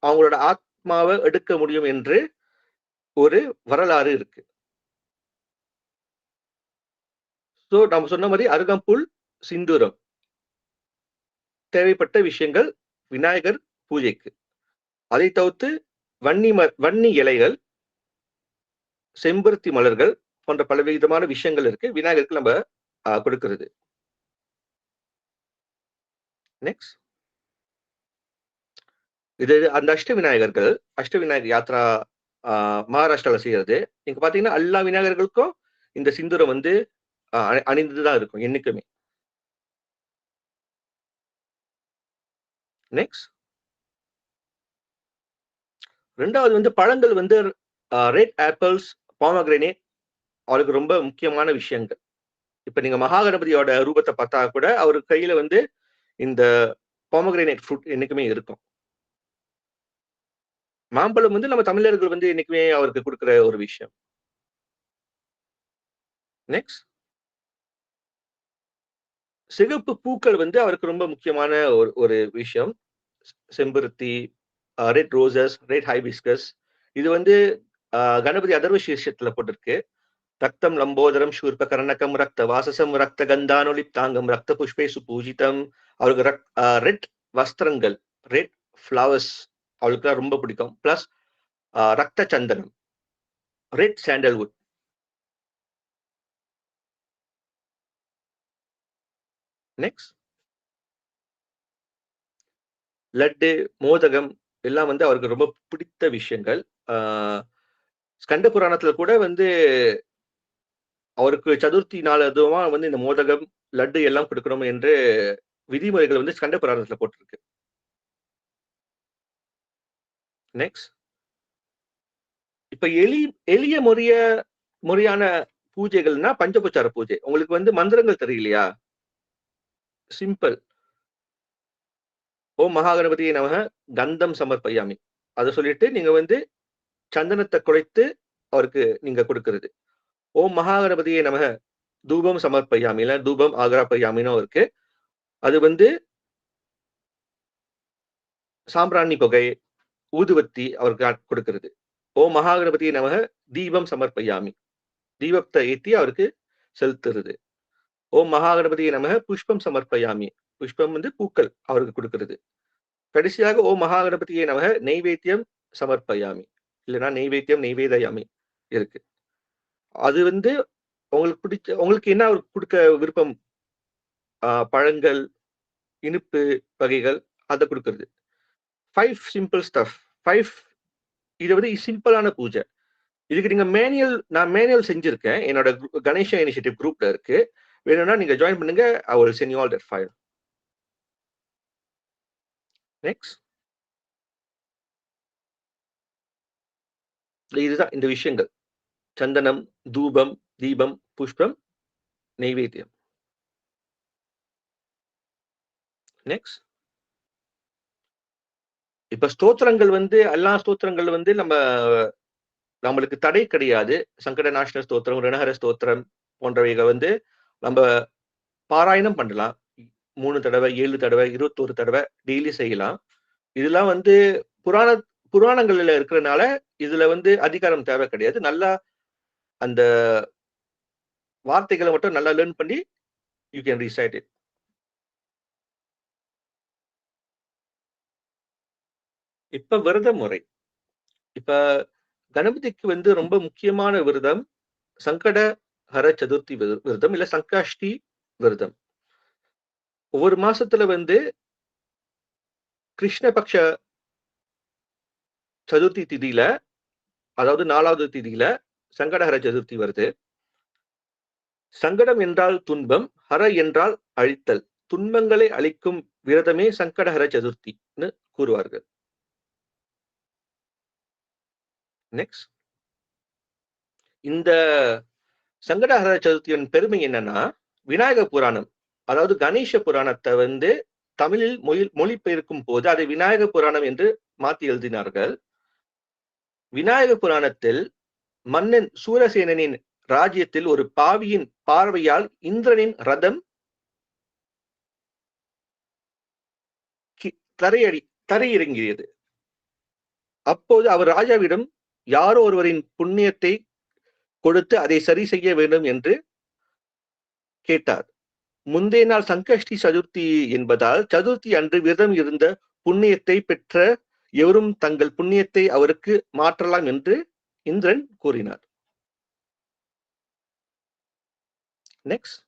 அவங்களோட ஆத்மாவை எடுக்க முடியும் என்று ஒரு வரலாறு இருக்கு. சோ நம்ம சொன்ன மாதிரி அருகம்புல், சிந்தூரம் தேவைப்பட்ட விஷயங்கள் விநாயகர் பூஜைக்கு. அதை தவிர்த்து வன்னி இலைகள், செம்பருத்தி மலர்கள் போன்ற பலவிதமான விஷயங்கள் இருக்கு விநாயகருக்கு நம்ம கொடுக்கிறது. நெக்ஸ்ட், இது அந்த அஷ்ட விநாயகர் யாத்ரா மகாராஷ்டிரால செய்யறது. நீங்க பாத்தீங்கன்னா எல்லா விநாயகர்களுக்கும் இந்த சிந்தூரம் வந்து அணிந்துதான் இருக்கும் என்னைக்குமே. நெக்ஸ்ட், ரெண்டாவது வந்து பழங்கள் வந்து ரெட் ஆப்பிள்ஸ், பாமோகிரேனேட் அவருக்கு ரொம்ப முக்கியமான விஷயங்கள். இப்ப நீங்க மகாகணபதியோட ரூபத்தை பார்த்தா கூட அவர் கையில வந்து இந்த பொமக்ரேனேட் ஃப்ரூட் என்னைக்குமே இருக்கும். மாம்பழம் வந்து நம்ம தமிழர்கள் வந்து என்னைக்குமே அவருக்கு கொடுக்கிற ஒரு விஷயம். நெக்ஸ்ட், சிகப்பு பூக்கள் வந்து அவருக்கு ரொம்ப முக்கியமான ஒரு விஷயம். செம்பருத்தி, ரெட் ரோசஸ், ரெட் ஹைபிஸ்கஸ். இது வந்து கணபதி அதர்வ சீர்ஷத்துல போட்டிருக்கு. ரக்தம் லம்போதரம் சூர்ப கர்ணகம் ரக்த வாசசம் ரக்த கந்தானுலிப்தாங்கம் ரக்த புஷ்பே சுபூஜிதம். அவருக்கு ரெட் வஸ்திரங்கள், ரெட் ஃப்ளவர்ஸ் அவளுக்கு ரொம்ப பிடிக்கும். பிளஸ் ரக்த சந்தனம், ரெட் சாண்டல்வுட். நெக்ஸ்ட், லட்டு, மோதகம் எல்லாம் வந்து அவருக்கு ரொம்ப பிடித்த விஷயங்கள். ஸ்கந்த புராணத்துல கூட வந்து அவருக்கு சதுர்த்தி நாள் அதுவா வந்து இந்த மோதகம், லட்டு எல்லாம் கொடுக்கணும் என்று விதிமுறைகள் வந்து ஸ்கந்த புராணத்துல போட்டிருக்கு. நெக்ஸ்ட், இப்ப எளிய முறையான பூஜைகள்னா பஞ்சபுச்சார பூஜை. உங்களுக்கு வந்து மந்திரங்கள் தெரியலையா? சிம்பிள். ஓம் மகாகணபதியை நமக கந்தம் சமர்ப்பயாமி. அதை சொல்லிட்டு நீங்க வந்து சந்தனத்தை குறைத்து அவருக்கு நீங்க கொடுக்கிறது. ஓம் மகாகணபதியை நமக தூபம் சமர்ப்பயாமி, இல்ல தூபம் ஆக்ராப்பயாமின்னு இருக்கு. அது வந்து சாம்பிராணி புகை, ஊதுவத்தி அவருக்கு கொடுக்கிறது. ஓம் மகாகணபதியை நமக தீபம் சமர்ப்பயாமி, தீபத்தை ஏற்றி அவருக்கு செலுத்துறது. ஓம் மகாகணபதியை நமக புஷ்பம் சமர்ப்பயாமி, புஷ்பம் வந்து பூக்கள் அவருக்கு கொடுக்கிறது. கடைசியாக ஓம் மகாகணபதியை நமக நெய்வேத்தியம் சமர்ப்பயாமி, இல்லைன்னா நெய்வேத்தியம் நெய்வேதயாமி இருக்கு. அது வந்து உங்களுக்கு பிடிச்ச, உங்களுக்கு என்ன அவருக்கு கொடுக்க விருப்பம், பழங்கள், இனிப்பு வகைகள், அதை கொடுக்கிறது. 5 சிம்பிள் ஸ்டஃப். 5 இது வந்து சிம்பிளான பூஜை. இதுக்கு நீங்க நான் மேனுவல் செஞ்சிருக்கேன். என்னோட கணேஷா இனிஷியேட்டிவ் குரூப்ல இருக்கு. வேணும்னா நீங்க ஜாயின் பண்ணுங்க. I will send you all that file. Next, இதுதான் இந்த விஷயங்கள். சந்தனம், தூபம், தீபம், புஷ்பம், நெய்வேத்தியம். நெக்ஸ்ட், இப்ப ஸ்தோத்திரங்கள் வந்து எல்லா ஸ்தோத்திரங்கள் வந்து நம்மளுக்கு தடை கிடையாது. சங்கட நாசன ஸ்தோத்திரம், ரிணஹர ஸ்தோத்திரம் போன்றவைகள் வந்து நம்ம பாராயணம் பண்ணலாம். 3 தடவை, 7 தடவை, 21 தடவை டெய்லி செய்யலாம். இதெல்லாம் வந்து புராணங்கள்ல இருக்கிறனால இதுல வந்து அதிகாரம் தேவை கிடையாது. நல்லா அந்த வார்த்தைகளை மட்டும் நல்லா லேர்ன் பண்ணி யூ கேன் ரிசைட் இட். இப்ப விரத முறை. இப்ப கணபதிக்கு வந்து ரொம்ப முக்கியமான விரதம் சங்கட ஹர சதுர்த்தி விரதம், இல்ல சங்கஷ்டி விரதம். ஒவ்வொரு மாசத்துல வந்து கிருஷ்ணபக்ஷ சதுர்த்தி திதியில, அதாவது 4வது திதியில சங்கடஹர சதுர்த்தி வருது. சங்கடம் என்றால் துன்பம், ஹர என்றால் அழித்தல். துன்பங்களை அழிக்கும் விரதமே சங்கடஹர சதுர்த்தின்னு கூறுவார்கள். நெக்ஸ்ட், இந்த சங்கடஹர சதுர்த்தியின் பெருமை என்னன்னா, விநாயக புராணம், அதாவது கணேச புராணத்தை வந்து தமிழில் மொழிபெயர்க்கும் போது அதை விநாயக புராணம் என்று மாற்றி எழுதினார்கள். விநாயக புராணத்தில் மன்னன் சூரசேனனின் ராஜ்யத்தில் ஒரு பாவியின் பார்வையால் இந்திரனின் ரதம் தரையிறங்கியது. அப்போது அவர் ராஜாவிடம் யாரோ ஒருவரின் புண்ணியத்தை கொடுத்து அதை சரி செய்ய வேண்டும் என்று கேட்டார். முந்தைய நாள் சங்கஷ்டி சதுர்த்தி என்பதால் சதுர்த்தி அன்று விரதம் இருந்த புண்ணியத்தை பெற்ற எவரும் தங்கள் புண்ணியத்தை அவருக்கு மாற்றலாம் என்று இந்திரன் கூறினார். நெக்ஸ்ட்,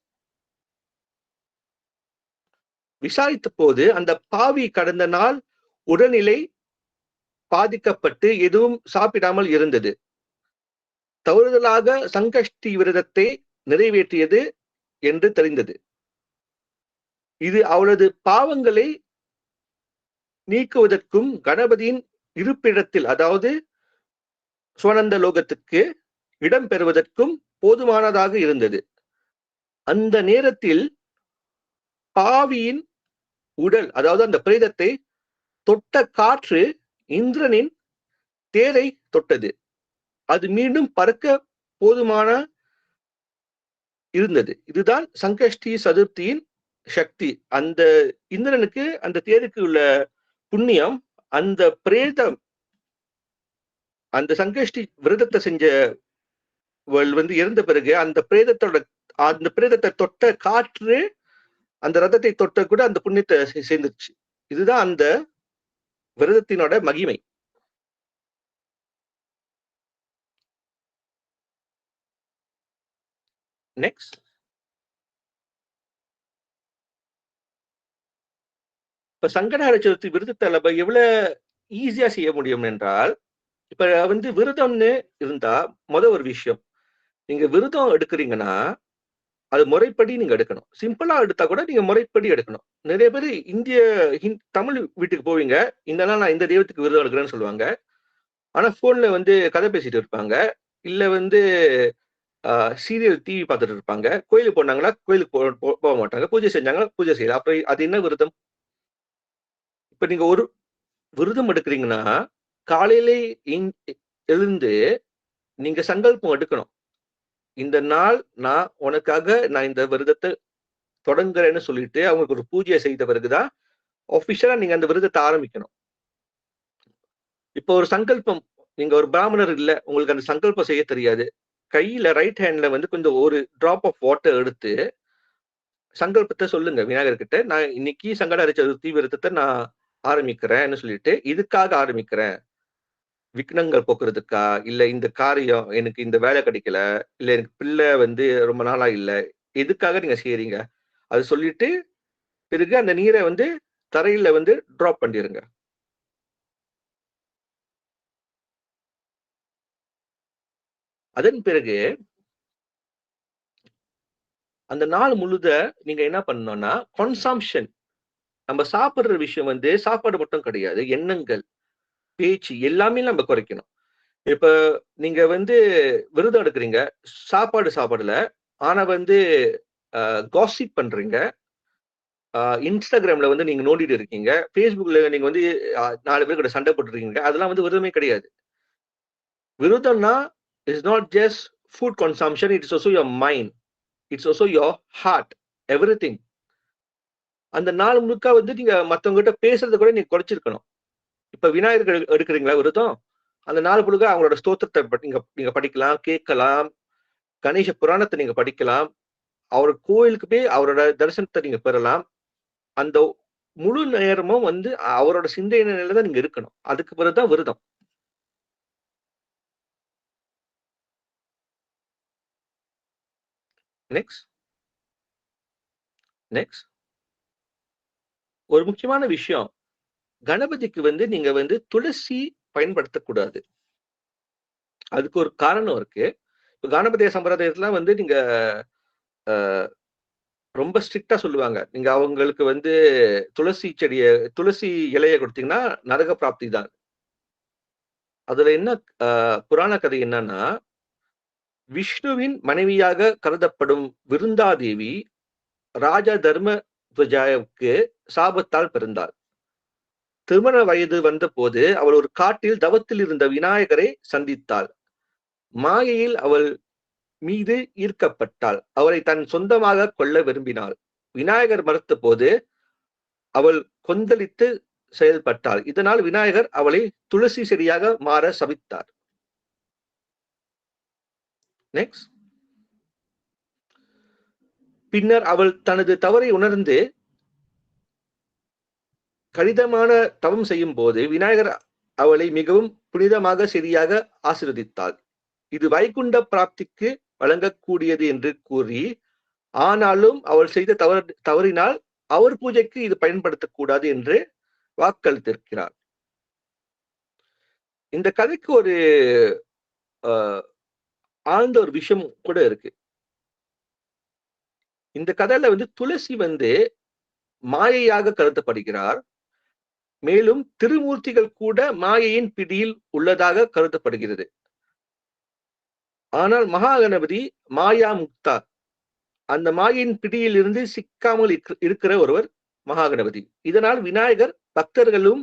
விசாரித்த போது அந்த பாவி கடந்த நாள் உடல்நிலை பாதிக்கப்பட்டு எதுவும் சாப்பிடாமல் இருந்தது. தவறுதலாக சங்கஷ்டி விரதத்தை நிறைவேற்றியது என்று தெரிந்தது. இது அவளது பாவங்களை நீக்குவதற்கும் கணபதியின் இருப்பிடத்தில், அதாவது சுவனந்த லோகத்துக்கு இடம் பெறுவதற்கும் போதுமானதாக இருந்தது. அந்த நேரத்தில் பாவியின் உடல், அதாவது அந்த பிரேதத்தை தொட்ட காற்று இந்திரனின் தேரை தொட்டது. அது மீண்டும் பறக்க போதுமான இருந்தது. இதுதான் சங்கஷ்டி சதுர்த்தியின் சக்தி. அந்த இந்திரனுக்கு, அந்த தேருக்கு உள்ள புண்ணியம், அந்த பிரேதம், அந்த சங்கஷ்டி விரதத்தை செஞ்ச இறந்த பிறகு அந்த பிரேதத்தை தொட்ட காற்று அந்த ரதத்தை தொட்ட கூட அந்த புண்ணியத்தை சேர்ந்துச்சு. இதுதான் அந்த விரதத்தினோட மகிமை. நெக்ஸ்ட், இப்ப சங்கடஹர சதுர்த்தி விரதத்தை நம்ம எவ்வளவு ஈஸியா செய்ய முடியும் என்றால், இப்ப விரதம்னு இருந்தா ஒரு விஷயம், நீங்க விரதம் எடுக்கிறீங்கன்னா அது முறைப்படி நீங்க எடுக்கணும். சிம்பிளா எடுத்தா கூட நீங்க முறைப்படி எடுக்கணும். நிறைய பேர் தமிழ் வீட்டுக்கு போவீங்க, இந்த நாள் நான் இந்த தெய்வத்துக்கு விரதம் எடுக்கிறேன்னு சொல்லுவாங்க. ஆனா போன்ல கதை பேசிட்டு இருப்பாங்க, இல்ல சீரியல் டிவி பார்த்துட்டு இருப்பாங்க. கோயிலுக்கு போனாங்களா கோயிலுக்கு போக மாட்டாங்க, பூஜை செஞ்சாங்களா பூஜை செய்யல. அப்புறம் அது என்ன விரதம்? இப்ப நீங்க ஒரு விரதம் எடுக்கிறீங்கன்னா காலையிலே எழுந்து நீங்க சங்கல்பம் எடுக்கணும். இந்த நாள் நான் இந்த விரதத்தை தொடங்குறேன்னு சொல்லிட்டு அவங்களுக்கு ஒரு பூஜையை செய்த பிறகுதான் ஆபிஷியலா நீங்க அந்த விரதத்தை ஆரம்பிக்கணும். இப்போ ஒரு சங்கல்பம், நீங்க ஒரு பிராமணர் இல்ல, உங்களுக்கு அந்த சங்கல்பம் செய்ய தெரியாது, கையில ரைட் ஹேண்ட்ல கொஞ்சம் ஒரு டிராப் ஆஃப் வாட்டர் எடுத்து சங்கல்பத்தை சொல்லுங்க விநாயகர் கிட்ட. நான் இன்னைக்கு சங்கடஹர சதுர்த்தி விரதத்தை நான் ஆரம்பிக்கிறேன்னு சொல்லிட்டு, இதுக்காக ஆரம்பிக்கிறேன், விக்னங்கள் போக்குறதுக்கா, இல்ல இந்த காரியம் எனக்கு இந்த வேலை கிடைக்கல, இல்ல எனக்கு பிள்ளை ரொம்ப நாளா இல்ல, எதுக்காக நீங்க செய்யறீங்க அது சொல்லிட்டு பிறகு அந்த நீரை தரையில டிராப் பண்ணிருங்க. அதன் பிறகு அந்த நாள் முழுத நீங்க என்ன பண்ணணும்னா கன்சம்ஷன், நம்ம சாப்பிடுற விஷயம் சாப்பாடு மட்டும் கிடையாது, எண்ணங்கள், பேச்சு எல்லாமே நம்ம குறைக்கணும். இப்ப நீங்க விரதம் எடுக்கிறீங்க, சாப்பாடு சாப்பிடல, ஆனா காசிப் பண்றீங்க, இன்ஸ்டாகிராம்ல நீங்க நோண்டிட்டு இருக்கீங்க, பேஸ்புக்ல நீங்க 4 பேர் கூட சண்டை போட்டுருக்கீங்க, அதெல்லாம் விரதமே கிடையாது. விரதம்னா is not just food consumption, it's also your mind, it's also your heart, everything. அந்த நாள் முழுக்க நீங்க மத்தவங்க கிட்ட பேசுறத கூட நீங்க குறைச்சிருக்கணும். இப்ப விநாயகர் எடுக்கிறீங்களா விரதம், அந்த நாள் முழுக்க அவங்களோட ஸ்தோத்திரத்தை நீங்க படிக்கலாம், கேட்கலாம், கணேச புராணத்தை நீங்க படிக்கலாம், அவர் கோயிலுக்கு போய் அவரோட தரிசனத்தை நீங்க பெறலாம். அந்த முழு நேரமும் அவரோட சிந்தனையில தான் நீங்க இருக்கணும். அதுக்கு பிறகுதான் விரதம். நெக்ஸ்ட் ஒரு முக்கியமான விஷயம், கணபதிக்கு நீங்க துளசி பயன்படுத்தக்கூடாது. அதுக்கு ஒரு காரணம் இருக்கு. இப்ப கணபதிய சம்பிரதாயத்துல நீங்க ரொம்ப ஸ்ட்ரிக்டா சொல்லுவாங்க, நீங்க அவங்களுக்கு துளசி இலைய கொடுத்தீங்கன்னா நரக பிராப்தி தான். அதுல என்ன புராண கதை என்னன்னா, விஷ்ணுவின் மனைவியாக கருதப்படும் விருந்தாதேவி ராஜா தர்மத்வஜாவுக்கு சாபத்தால் பிறந்தாள். திருமண வயது வந்த போது அவள் ஒரு காட்டில் தவத்தில் இருந்த விநாயகரை சந்தித்தாள். மாயையில் அவள் மீது ஈர்க்கப்பட்டாள். அவரை தன் சொந்தமாக கொள்ள விரும்பினாள். விநாயகர் மறுத்த போது அவள் கொந்தளித்து செயல்பட்டாள். இதனால் விநாயகர் அவளை துளசி செடியாக மாற சபித்தார். நெக்ஸ்ட், பின்னர் அவள் தனது தவறை உணர்ந்து கடினமான தவம் செய்யும் போது விநாயகர் அவளை மிகவும் புனிதமாக சரியாக ஆசீர்வதித்தாள். இது வைகுண்ட பிராப்திக்கு வழங்கக்கூடியது என்று கூறி, ஆனாலும் அவள் செய்த தவறினால் அவர் பூஜைக்கு இது பயன்படுத்தக்கூடாது என்று வாக்களித்திருக்கிறார். இந்த கதைக்கு ஒரு ஆழ்ந்த ஒரு விஷயம் கூட இருக்கு. இந்த கதையில துளசி மாயையாக கருதப்படுகிறார். மேலும் திருமூர்த்திகள் கூட மாயையின் பிடியில் உள்ளதாக கருதப்படுகிறது. ஆனால் மகா கணபதி மாயா முக்தா, அந்த மாயின் பிடியிலிருந்து சிக்காமல் இருக்கிற ஒருவர் மகாகணபதி. இதனால் விநாயகர் பக்தர்களும்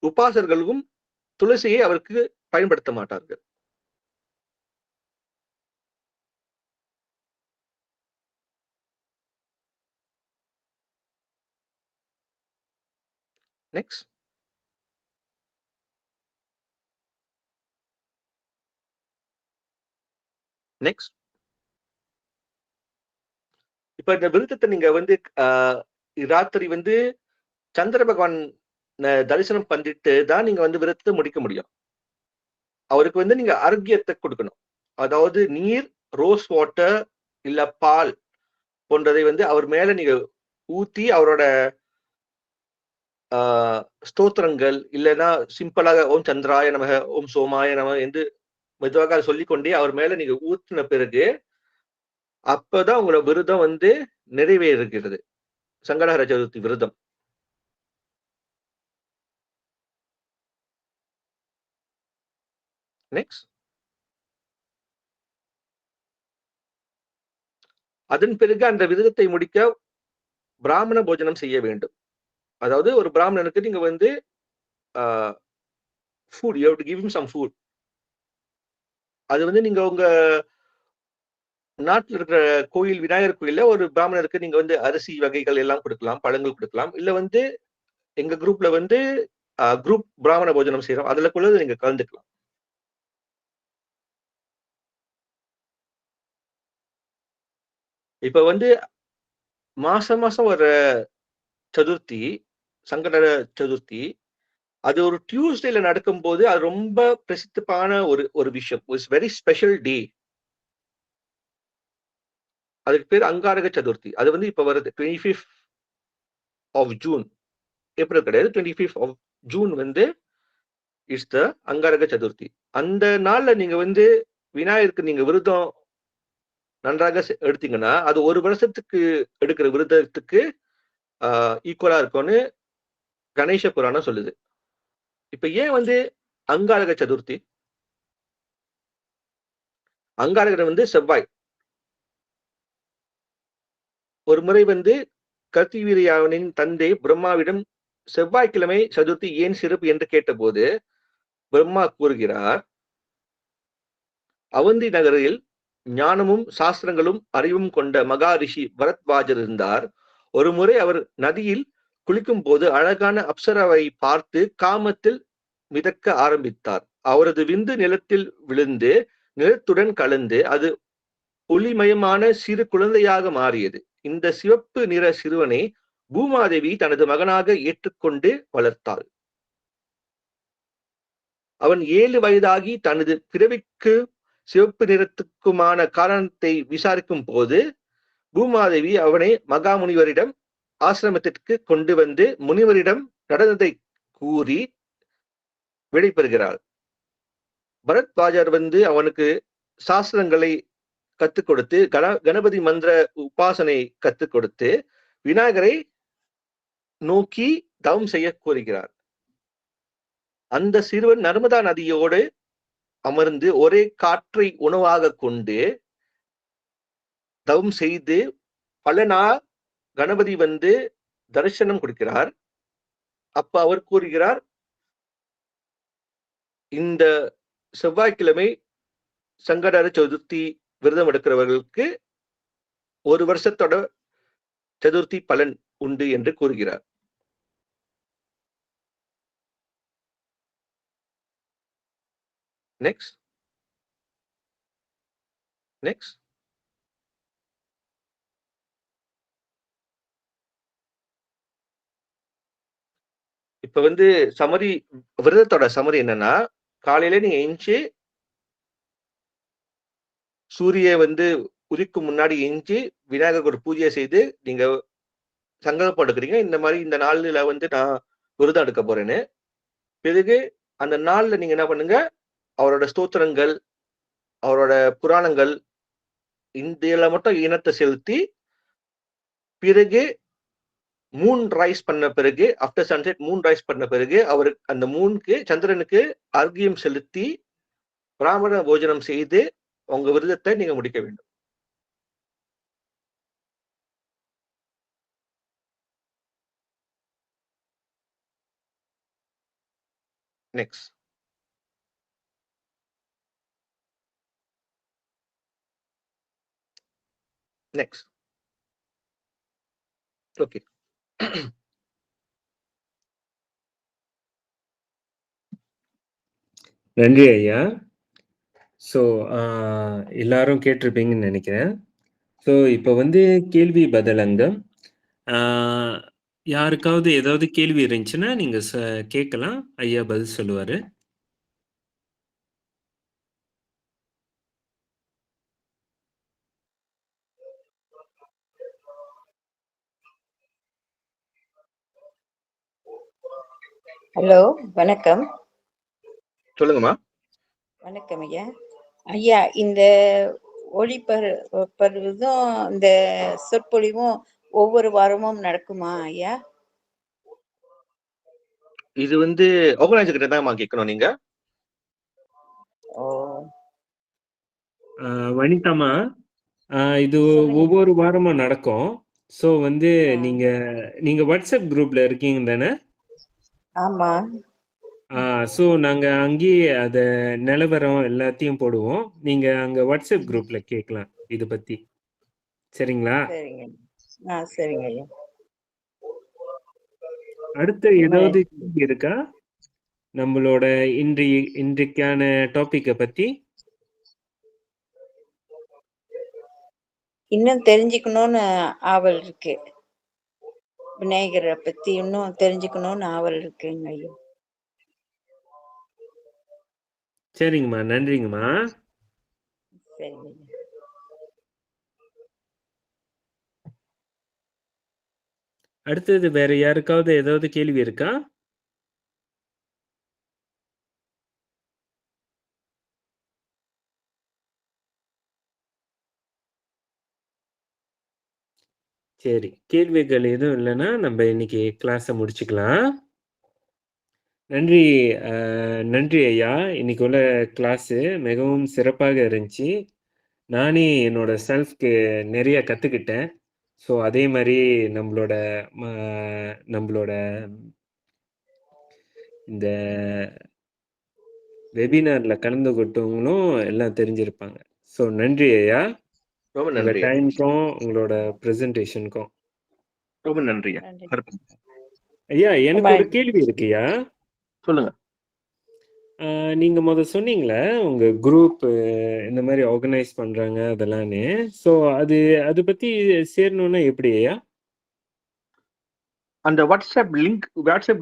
உபாசர்களும் துளசியை அவருக்கு பயன்படுத்த மாட்டார்கள். நெக்ஸ்ட். நெக்ஸ்ட். இப்ப இந்த விருத்தத்தை நீங்க வந்து ராத்திரி வந்து சந்திர பகவான் தரிசனம் பண்ணிட்டு தான் நீங்க வந்து விரதத்தை முடிக்க முடியும். அவருக்கு வந்து நீங்க அர்க்கியத்தை கொடுக்கணும். அதாவது நீர், ரோஸ் வாட்டர் இல்ல பால் போன்றதை வந்து அவர் மேல நீங்க ஊத்தி அவரோட ஸ்தோத்திரங்கள் இல்லைன்னா சிம்பிளாக ஓம் சந்திராய நமக, ஓம் சோமாய நம என்று மெதுவாக சொல்லிக்கொண்டே அவர் மேல நீங்க ஊத்தின பிறகு அப்பதான் உங்களோட விரதம் வந்து நிறைவேறுகிறது. சங்கடஹர சதுர்த்தி விரதம். நெக்ஸ்ட். அதன் பிறகு அந்த விரதத்தை முடிக்க பிராமண போஜனம் செய்ய வேண்டும். அதாவது ஒரு பிராமணனுக்கு நீங்க வந்து food, you have to give him some food. அது வந்து நீங்க உங்க நாட்டில் இருக்கிற கோயில், விநாயகர் கோயில்ல ஒரு பிராமணருக்கு நீங்க வந்து அரிசி வகைகள் எல்லாம் கொடுக்கலாம், பழங்கள் கொடுக்கலாம். இல்ல வந்து எங்க குரூப்ல வந்து குரூப் பிராமண போஜனம் செய்யறோம், அதுல கூட நீங்க கலந்துக்கலாம். இப்ப வந்து மாசம் மாசம் ஒரு சதுர்த்தி, சங்கடஹர சதுர்த்தி, அது ஒரு டியூஸ்டேல நடக்கும்போது அது ரொம்ப பிரசித்தமான ஒரு விஷயம். It's very special day. அதுக்கு பேர் அங்காரக சதுர்த்தி. அது வந்து இப்ப வருது 25th of June. ஏப்ரல் கிடையாது, 25th of June வந்து இட்ஸ் த அங்காரக சதுர்த்தி. அந்த நாள்ல நீங்க வந்து விநாயகருக்கு நீங்க விரதம் நன்றாக எடுத்தீங்கன்னா அது ஒரு வருஷத்துக்கு எடுக்கிற விரதத்துக்கு ஈக்குவலா இருக்கும்னு கணேச புராணம் சொல்லுது. இப்ப ஏன் வந்து அங்காரக சதுர்த்தி? அங்காரகர் வந்து செவ்வாய். ஒரு முறை வந்து கர்த்திவீர்யாவினின் தந்தை பிரம்மாவிடம் செவ்வாய்க்கிழமை சதுர்த்தி ஏன் சிறப்பு என்று கேட்டபோது பிரம்மா கூறுகிறார், அவந்தி நகரில் ஞானமும் சாஸ்திரங்களும் அறிவும் கொண்ட மகா ரிஷி பரத்வாஜர் இருந்தார். ஒரு முறை அவர் நதியில் குளிக்கும் போது அழகான அப்சராவை பார்த்து காமத்தில் மிதக்க ஆரம்பித்தார். அவரது விந்து நிலத்தில் விழுந்து நிலத்துடன் கலந்து அது ஒளிமயமான சிறு குழந்தையாக மாறியது. இந்த சிவப்பு நிற சிறுவனை பூமாதேவி தனது மகனாக ஏற்றுக்கொண்டு வளர்த்தாள். அவன் 7 வயதாகி தனது பிறவிக்கு சிவப்பு நிறத்துக்குமான காரணத்தை விசாரிக்கும் போது பூமாதேவி அவனை மகாமுனிவரிடம் ஆசிரமத்திற்கு கொண்டு வந்து முனிவரிடம் நடந்ததை கூறி விடை பெறுகிறாள். பரத்வாஜர் வந்து அவனுக்கு சாஸ்திரங்களை கத்துக் கொடுத்து கணபதி மந்திர உபாசனை கத்துக் கொடுத்து விநாயகரை நோக்கி தவம் செய்ய கூறுகிறார். அந்த சிறுவன் நர்மதா நதியோடு அமர்ந்து ஒரே காற்றை உணவாக கொண்டு தவம் செய்து பல நாள் கணபதி வந்து தரிசனம் கொடுக்கிறார். அப்ப அவர் கூறுகிறார், இந்த செவ்வாய்க்கிழமை சங்கடஹர சதுர்த்தி விரதம் எடுக்கிறவர்களுக்கு ஒரு வருஷத்தோட சதுர்த்தி பலன் உண்டு என்று கூறுகிறார். நெக்ஸ்ட். நெக்ஸ்ட். இப்ப வந்து சமரி, விரதத்தோட சமரி என்னன்னா, காலையில நீங்க எஞ்சி சூரிய வந்து உதிக்கும் முன்னாடி எஞ்சி விநாயகருக்கு ஒரு பூஜையை செய்து நீங்க சங்கல்பம் எடுக்கிறீங்க, இந்த மாதிரி இந்த நாள்ல வந்து நான் விரதம் எடுக்க போறேன்னு. பிறகு அந்த நாள்ல நீங்க என்ன பண்ணுங்க, அவரோட ஸ்தோத்திரங்கள், அவரோட புராணங்கள் இந்தியில மட்டும் இனத்தை செலுத்தி பிறகு மூன் ரைஸ் பண்ண பிறகு, ஆஃப்டர் சன்செட் மூன் ரைஸ் பண்ண பிறகு அவர் அந்த மூனுக்கு சந்திரனுக்கு அர்க்கியம் செலுத்தி பிராமண போஜனம் செய்து உங்க விரதத்தை நீங்க முடிக்க வேண்டும். நெக்ஸ்ட். நெக்ஸ்ட். ஓகே. நன்றி ஐயா. ஸோ எல்லாரும் கேட்டிருப்பீங்கன்னு நினைக்கிறேன். ஸோ இப்போ வந்து கேள்வி பதில் அங்கம். யாருக்காவது ஏதாவது கேள்வி இருந்துச்சுன்னா நீங்க கேட்கலாம். ஐயா பதில் சொல்லுவாரு. ஹலோ, வணக்கம். சொல்லுங்கம்மா. வணக்கம் ஐயா. ஐயா, இந்த ஒளிபரப்பும் இந்த சொற்பொழிவும் ஒவ்வொரு வாரமும் நடக்குமா ஐயா? இது வந்து ஆர்கனைசர் கிட்ட தான்மா கேட்கணும் நீங்க. ஓ, வனிதாம்மா, இது சொல்லுங்க. ஒவ்வொரு வாரமும் நடக்கும். ஸோ வந்து ஆ, நீங்க வாட்ஸ்அப் குரூப்ல இருக்கீங்க தானே? ஆமா. ஸோ நாங்க அங்கேயே அத நிலவரம் எல்லாத்தையும் போடுவோம். நீங்க அங்க வாட்ஸ்அப் குரூப்ல கேட்கலாம் இத பத்தி. சரிங்களா? சரிங்க. சரிங்க ஐயா. அடுத்து ரொம்ப ஏதாவது நன்றி. கேள்வி இருக்கா? நம்மளோட இன்றைக்கான டாபிக்க பத்தி? இன்னும் தெரிஞ்சுக்கணும்னு ஆவல் இருக்கு. விநாயகரை பத்தி இன்னும் தெரிஞ்சுக்கணும்னு ஆவல் இருக்குங்க ஐயா. சரிங்கம்மா. நன்றிங்கம்மா. சரிங்க ஐயா. அடுத்தது வேற யாருக்காவது ஏதாவது கேள்வி இருக்கா? சரி. கேள்விகள் எதுவும் இல்லைன்னா நம்ம இன்னைக்கு கிளாஸை முடிச்சுக்கலாம். நன்றி நன்றி ஐயா. இன்னைக்கு உள்ள கிளாஸு மிகவும் சிறப்பாக இருந்துச்சு. நானே என்னோட செல்ஃப்க்கு நிறைய கற்றுக்கிட்டேன். ஸோ அதே மாதிரி நம்மளோட நம்மளோட இந்த வெபினாரில் கலந்து கொண்டவங்களும் எல்லாம் தெரிஞ்சிருப்பாங்க. ஸோ நன்றி ஐயா. ரொம்ப உங்க நன்றி. டைம்க்கும் உங்களோட ப்ரெசன்டேஷனுக்கும். ரொம்ப நன்றியா. நன்றி. ஐயா ரொம்ப எனக்கு ஒரு நன்றி. கேள்வி இருக்குய்யா. சொல்லுங்க. நீங்க சொன்னீங்களே உங்க குரூப் இந்த மாதிரி ஆர்கனைஸ் பண்றாங்க அதெல்லாம்னு. ஸோ அது பத்தி சேரணும்னா எப்படி ஐயா? அந்த வாட்ஸ்அப்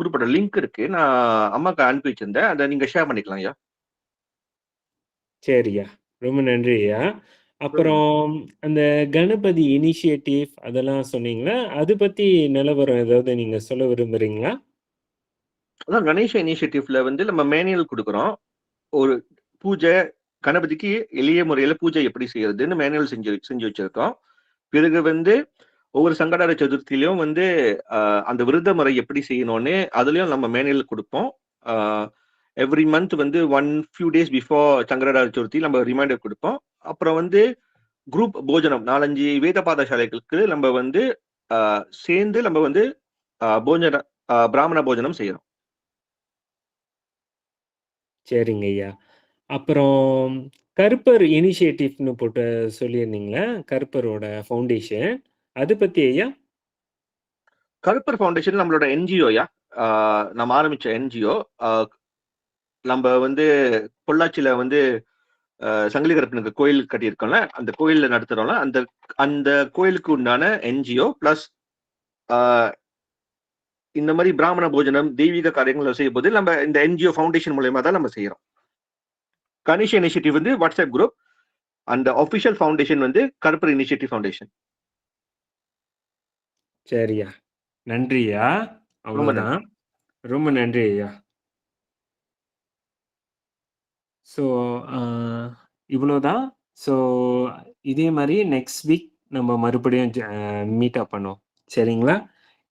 குரூப்போட லிங்க் இருக்கு. நான் அம்மாக்கு அனுப்பி வச்சிருந்தேன். அதை நீங்க ஷேர் பண்ணிக்கலாம் ஐயா. சரியா. ரொம்ப நன்றி ஐயா. அப்புறம் அந்த கணபதி இனிஷியேட்டிவ் அதெல்லாம் சொன்னீங்களா? அது பத்தி நிலவரம் ஏதாவது நீங்க சொல்ல விரும்புறீங்களா? அதான் கணேஷ இனிஷியேட்டிவ்ல வந்து நம்ம மேனுவல் கொடுக்குறோம். ஒரு பூஜை கணபதிக்கு எளிய முறையில பூஜை எப்படி செய்யறதுன்னு மேனுவல் செஞ்சு வச்சிருக்கோம். பிறகு வந்து ஒவ்வொரு சங்கடஹர சதுர்த்தியிலும் வந்து அந்த விரத முறை எப்படி செய்யணும்னு அதுலயும் நம்ம மேனுவல் கொடுப்போம். எவ்ரி மந்த் வந்து few days before Sankatahara Chaturthi நம்ம ரிமைண்டர் கொடுப்போம். அப்புறம் வந்து குரூப் போஜனம் 4-5 வேத பாடசாலைகளுக்கு நம்ம வந்து சேர்ந்து நம்ம வந்து பிராமண போஜனம் செய்யறோம். சரிங்க ஐயா. அப்புறம் கருப்பர் இனிஷியேட்டிவ்னு போட்டு சொல்லியிருந்தீங்களா? கருப்பரோட ஃபவுண்டேஷன். அது பத்தி ஐயா? கருப்பர் ஃபவுண்டேஷன் நம்மளோட என்ஜிஓயா. நம்ம ஆரம்பிச்ச என்ஜிஓ. நம்ம வந்து பொள்ளாச்சியில வந்து சங்கிலி கருப்பனுக்கு கோயில் கட்டியிருக்கோம்ல, அந்த கோயில்ல நடத்துறோம்ல, அந்த அந்த கோயிலுக்கு உண்டான என்ஜிஓ பிளஸ் இந்த மாதிரி பிராமண போஜனம் தெய்வீக காரியங்களை செய்யும் போது நம்ம இந்த என்ஜிஓ ஃபவுண்டேஷன் மூலயமா தான் நம்ம செய்யறோம். கணேஷ் இனிஷியேட்டிவ் வந்து வாட்ஸ்அப் குரூப். அந்த ஆஃபிஷியல் ஃபவுண்டேஷன் வந்து கருப்பர் இனிஷியேட்டிவ் ஃபவுண்டேஷன். சரியா. நன்றியா. ரொம்ப நன்றி. அவ்வளோதான். ரொம்ப நன்றி ஐயா. ஸோ இவ்வளோதான். ஸோ இதே மாதிரி நெக்ஸ்ட் வீக் நம்ம மறுபடியும் மீட் அப் பண்ணுவோம். சரிங்களா?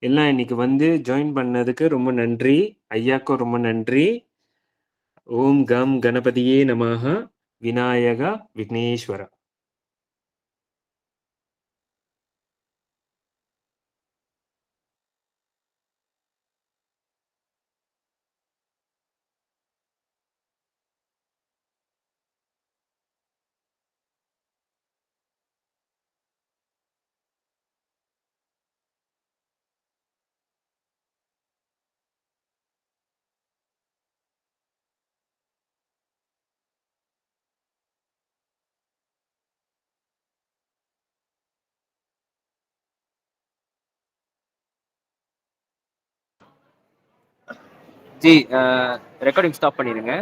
எல்லாம் இன்னைக்கு வந்து ஜாயின் பண்ணதுக்கு ரொம்ப நன்றி. ஐயாக்கும் ரொம்ப நன்றி. ஓம் கம் கணபதியே நமஹ. விநாயகா விக்னேஸ்வரா. ஜி ரெக்கார்டிங் ஸ்டாப் பண்ணிடுங்க.